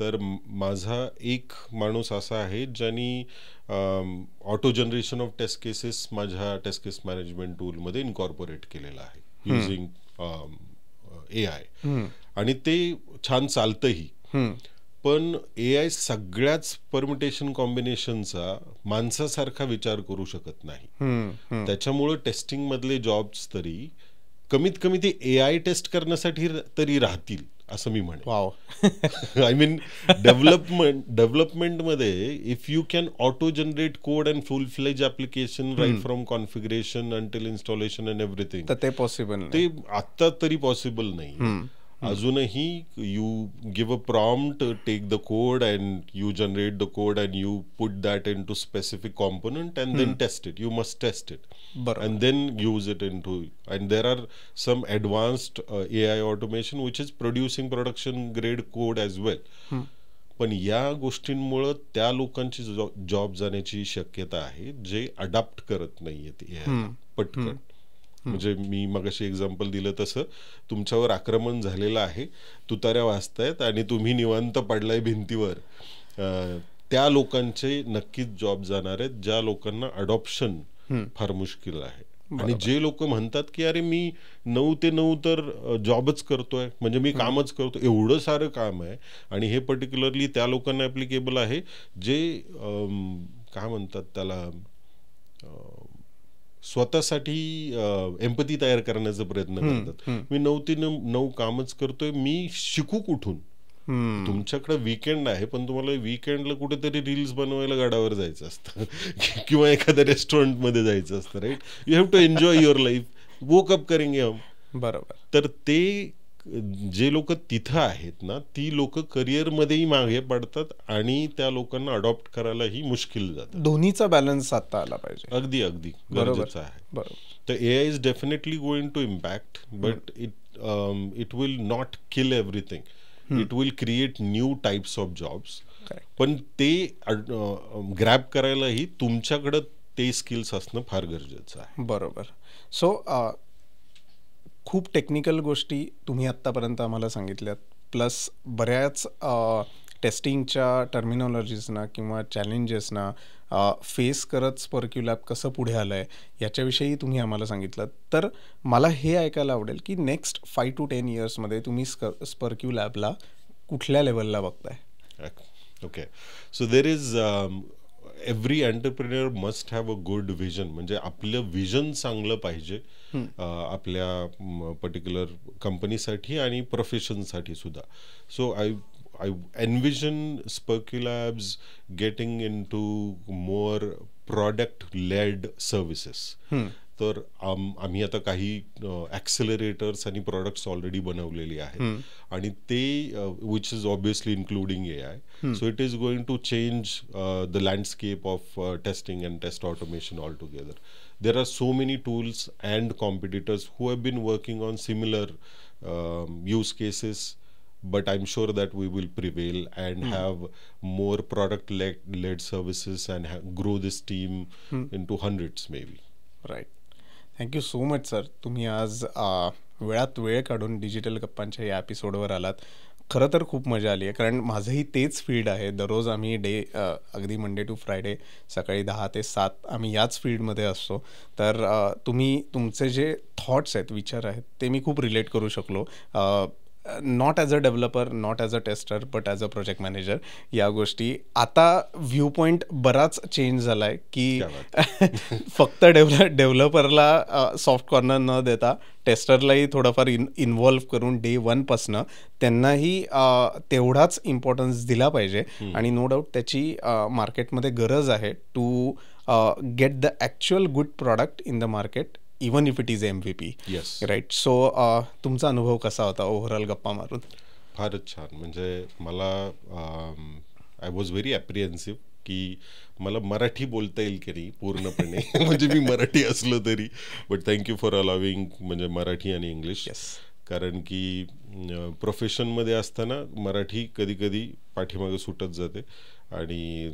तर माझा एक माणूस असा आहे ज्यांनी auto generation of test cases माझ्या टेस्ट केस मॅनेजमेंट टूलमध्ये इन्कॉर्पोरेट केलेला आहे युझिंग AI, आणि ते छान चालतंही. पण AI सगळ्याच परमिटेशन कॉम्बिनेशनचा माणसासारखा विचार करू शकत नाही. त्याच्यामुळं टेस्टिंग मधले जॉब्स तरी कमीत कमी ते AI टेस्ट करण्यासाठी तरी राहतील असं मी म्हणेन. आय मीन डेव्हलपमेंटमध्ये if you can auto generate code and full fledge application right from configuration until installation and everything, तर ते पॉसिबल ते आत्ता तरी पॉसिबल नाही. अजूनही you give a prompt, take the code and you generate the code and you put that into specific component and then test it. You must test it and then use it into, and there are some advanced AI automation which is producing production grade code as well. पण या गोष्टींमुळं त्या लोकांची job जाण्याची शक्यता आहे जे adopt करत नाहीयेत पटकन. म्हणजे मी मगाशी एक्झाम्पल दिलं तसं तुमच्यावर आक्रमण झालेलं आहे, तुताऱ्या वाजतायत आणि तुम्ही निवांत पडलाय भिंतीवर, त्या लोकांचे नक्कीच जॉब जाणार आहेत ज्या लोकांना अडॉप्शन फार मुश्किल आहे. आणि जे लोक म्हणतात की अरे मी 9 ते 9 तर जॉबच करतोय, म्हणजे मी कामच करतो, एवढं सारं काम आहे. आणि हे पर्टिक्युलरली त्या लोकांना ऍप्लिकेबल आहे जे काय म्हणतात त्याला, स्वतःसाठी एम्पथी तयार करण्याचा प्रयत्न करतात. मी 9 ते 9 कामच करतोय, मी शिकू कुठून? तुमच्याकडे वीकेंड आहे पण तुम्हाला वीकेंडला कुठेतरी रील्स बनवायला गाडावर जायचं असतं किंवा एखाद्या रेस्टॉरंटमध्ये जायचं असतं, right? You have to enjoy your life, woke up करेंगे हम. बरोबर. तर ते जे लोक तिथं आहेत ना, ती लोक करिअरमध्येही मागे पडतात आणि त्या लोकांना अडॉप्ट करायलाही मुश्किल जातं. दोन्हीचा बॅलन्स साधता आला पाहिजे. अगदी अगदी गरजेचं आहे. बरोबर. तर AI is definitely going to impact, but it will not kill everything. It will create new types of jobs. पण ते ग्रॅब करायलाही तुमच्याकडं ते स्किल्स असणं फार गरजेचं आहे. बरोबर. सो खूप टेक्निकल गोष्टी तुम्ही आत्तापर्यंत आम्हाला सांगितल्यात, प्लस बऱ्याच टेस्टिंगच्या टर्मिनॉलॉजीजना किंवा चॅलेंजेसना फेस करत स्पर्क्यू लॅब कसं पुढे आलं आहे याच्याविषयी तुम्ही आम्हाला सांगितलं. तर मला हे ऐकायला आवडेल की नेक्स्ट 5 to 10 इयर्समध्ये तुम्ही स्पर्क्यू लॅबला कुठल्या लेवलला बघताय? Okay, so there is every entrepreneur must have a good vision. म्हणजे आपलं विजन चांगलं पाहिजे आपल्या पर्टिक्युलर कंपनीसाठी आणि प्रोफेशनसाठी सुद्धा. So I envision Sparky Labs getting into more product-led services. तर आम्ही आता काही ॲक्सेलरेटर्स आणि प्रॉडक्ट्स ऑलरेडी बनवलेली आहेत आणि ते which is obviously including AI. So it is going to change the landscape of testing and test automation all together. There are so many tools and competitors who have been working on similar use cases, but I'm sure that we will prevail and have more product-led services and grow this team into hundreds maybe. Right. Thank you so much, sir. तुम्ही आज वेळात वेळ काढून digital गप्पांच्या या एपिसोडवर आलात. खरं तर खूप मजा आली आहे, कारण माझंही तेच फील्ड आहे. दररोज आम्ही अगदी मंडे टू फ्रायडे सकाळी 10 ते 7 आम्ही याच फील्डमध्ये असतो. तर तुम्ही तुमचे जे थॉट्स आहेत, विचार आहेत, ते मी खूप रिलेट करू शकलो. Not as a developer, not as a tester, but as a project manager. या गोष्टी आता व्ह्यू पॉईंट बराच चेंज झाला आहे की फक्त डेव्हलपरला सॉफ्ट कॉर्नर न देता टेस्टरलाही थोडंफार इन्व्हॉल्व्ह करून डे 1पासनं त्यांनाही तेवढाच इम्पॉर्टन्स दिला पाहिजे. आणि नो डाऊट त्याची मार्केटमध्ये गरज आहे to get the actual good product in the market, even if it is MVP. Right. So तुमचा अनुभव कसा होता ओव्हरऑल गप्पा मारून? फारच छान. म्हणजे मला आय वॉज व्हेरी ॲप्रिहेन्सिव्ह की मला मराठी बोलता येईल की नाही पूर्णपणे. म्हणजे मी मराठी असलो तरी, बट थँक्यू फॉर अलाविंग म्हणजे मराठी आणि इंग्लिश. कारण की प्रोफेशनमध्ये असताना मराठी कधी कधी पाठीमागे सुटत जाते. आणि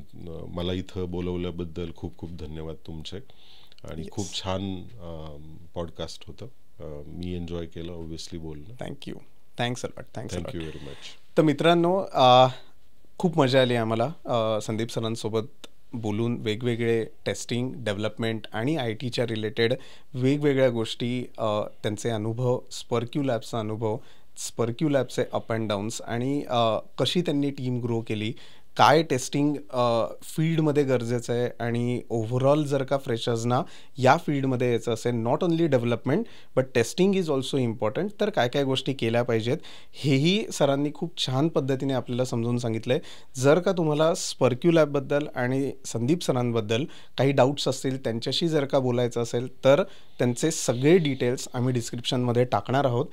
मला इथं बोलवल्याबद्दल खूप खूप धन्यवाद तुमचे. आणि खूप छान पॉडकास्ट होतं. मी एन्जॉय केलं ऑब्व्हियसली बोलणं. Thank you. Thanks a lot. Thank you very much. तर मित्रांनो, खूप मजा आली आम्हाला संदीप सरांसोबत बोलून. वेगवेगळे टेस्टिंग, डेव्हलपमेंट आणि IT च्या रिलेटेड वेगवेगळ्या गोष्टी, त्यांचे अनुभव, स्पर्क्यू लॅबचा अनुभव, स्पर्क्यू लॅबचे अप अँड डाऊन्स आणि कशी त्यांनी टीम ग्रो केली, काय टेस्टिंग फील्डमध्ये गरजेचं आहे आणि ओव्हरऑल जर का फ्रेशर्सना या फील्डमध्ये यायचं असेल, not only development but testing is also important, तर काय काय गोष्टी केल्या पाहिजेत हेही सरांनी खूप छान पद्धतीने आपल्याला समजून सांगितलं आहे. जर का तुम्हाला स्पर्क्यू लॅबबद्दल आणि संदीप सरांबद्दल काही डाऊट्स असतील, त्यांच्याशी जर का बोलायचं असेल, तर त्यांचे सगळे डिटेल्स आम्ही डिस्क्रिप्शनमध्ये टाकणार आहोत.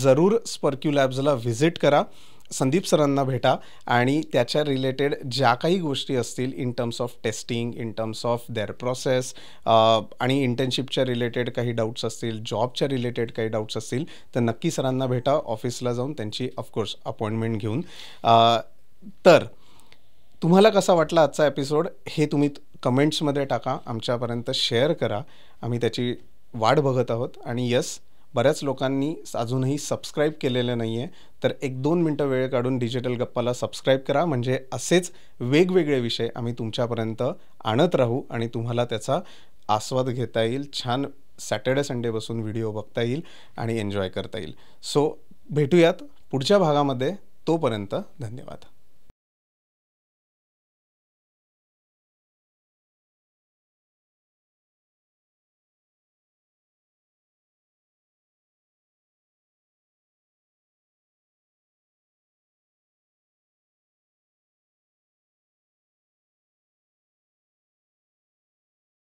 जरूर स्पर्क्यू लॅब्सला व्हिजिट करा, संदीप सरांना भेटा आणि त्याच्या रिलेटेड ज्या काही गोष्टी असतील in terms of testing, in terms of their process आणि इंटर्नशिपच्या रिलेटेड काही डाऊट्स असतील, जॉबच्या रिलेटेड काही डाऊट्स असतील, तर नक्की सरांना भेटा ऑफिसला जाऊन, त्यांची ऑफकोर्स अपॉइंटमेंट घेऊन. तर तुम्हाला कसा वाटला आजचा एपिसोड हे तुम्ही कमेंट्समध्ये टाका, आमच्यापर्यंत शेअर करा. आम्ही त्याची वाट बघत आहोत. आणि यस, बऱ्याच लोकांनी अजूनही सबस्क्राईब केलेलं नाही आहे, तर 1-2 मिनटं वेळ काढून डिजिटल गप्पाला सबस्क्राईब करा. म्हणजे असेच वेगवेगळे विषय आम्ही तुमच्यापर्यंत आणत राहू आणि तुम्हाला त्याचा आस्वाद घेता येईल. छान सॅटर्डे संडे बसून व्हिडिओ बघता येईल आणि एन्जॉय करता येईल. सो भेटूयात पुढच्या भागामध्ये. तोपर्यंत धन्यवाद.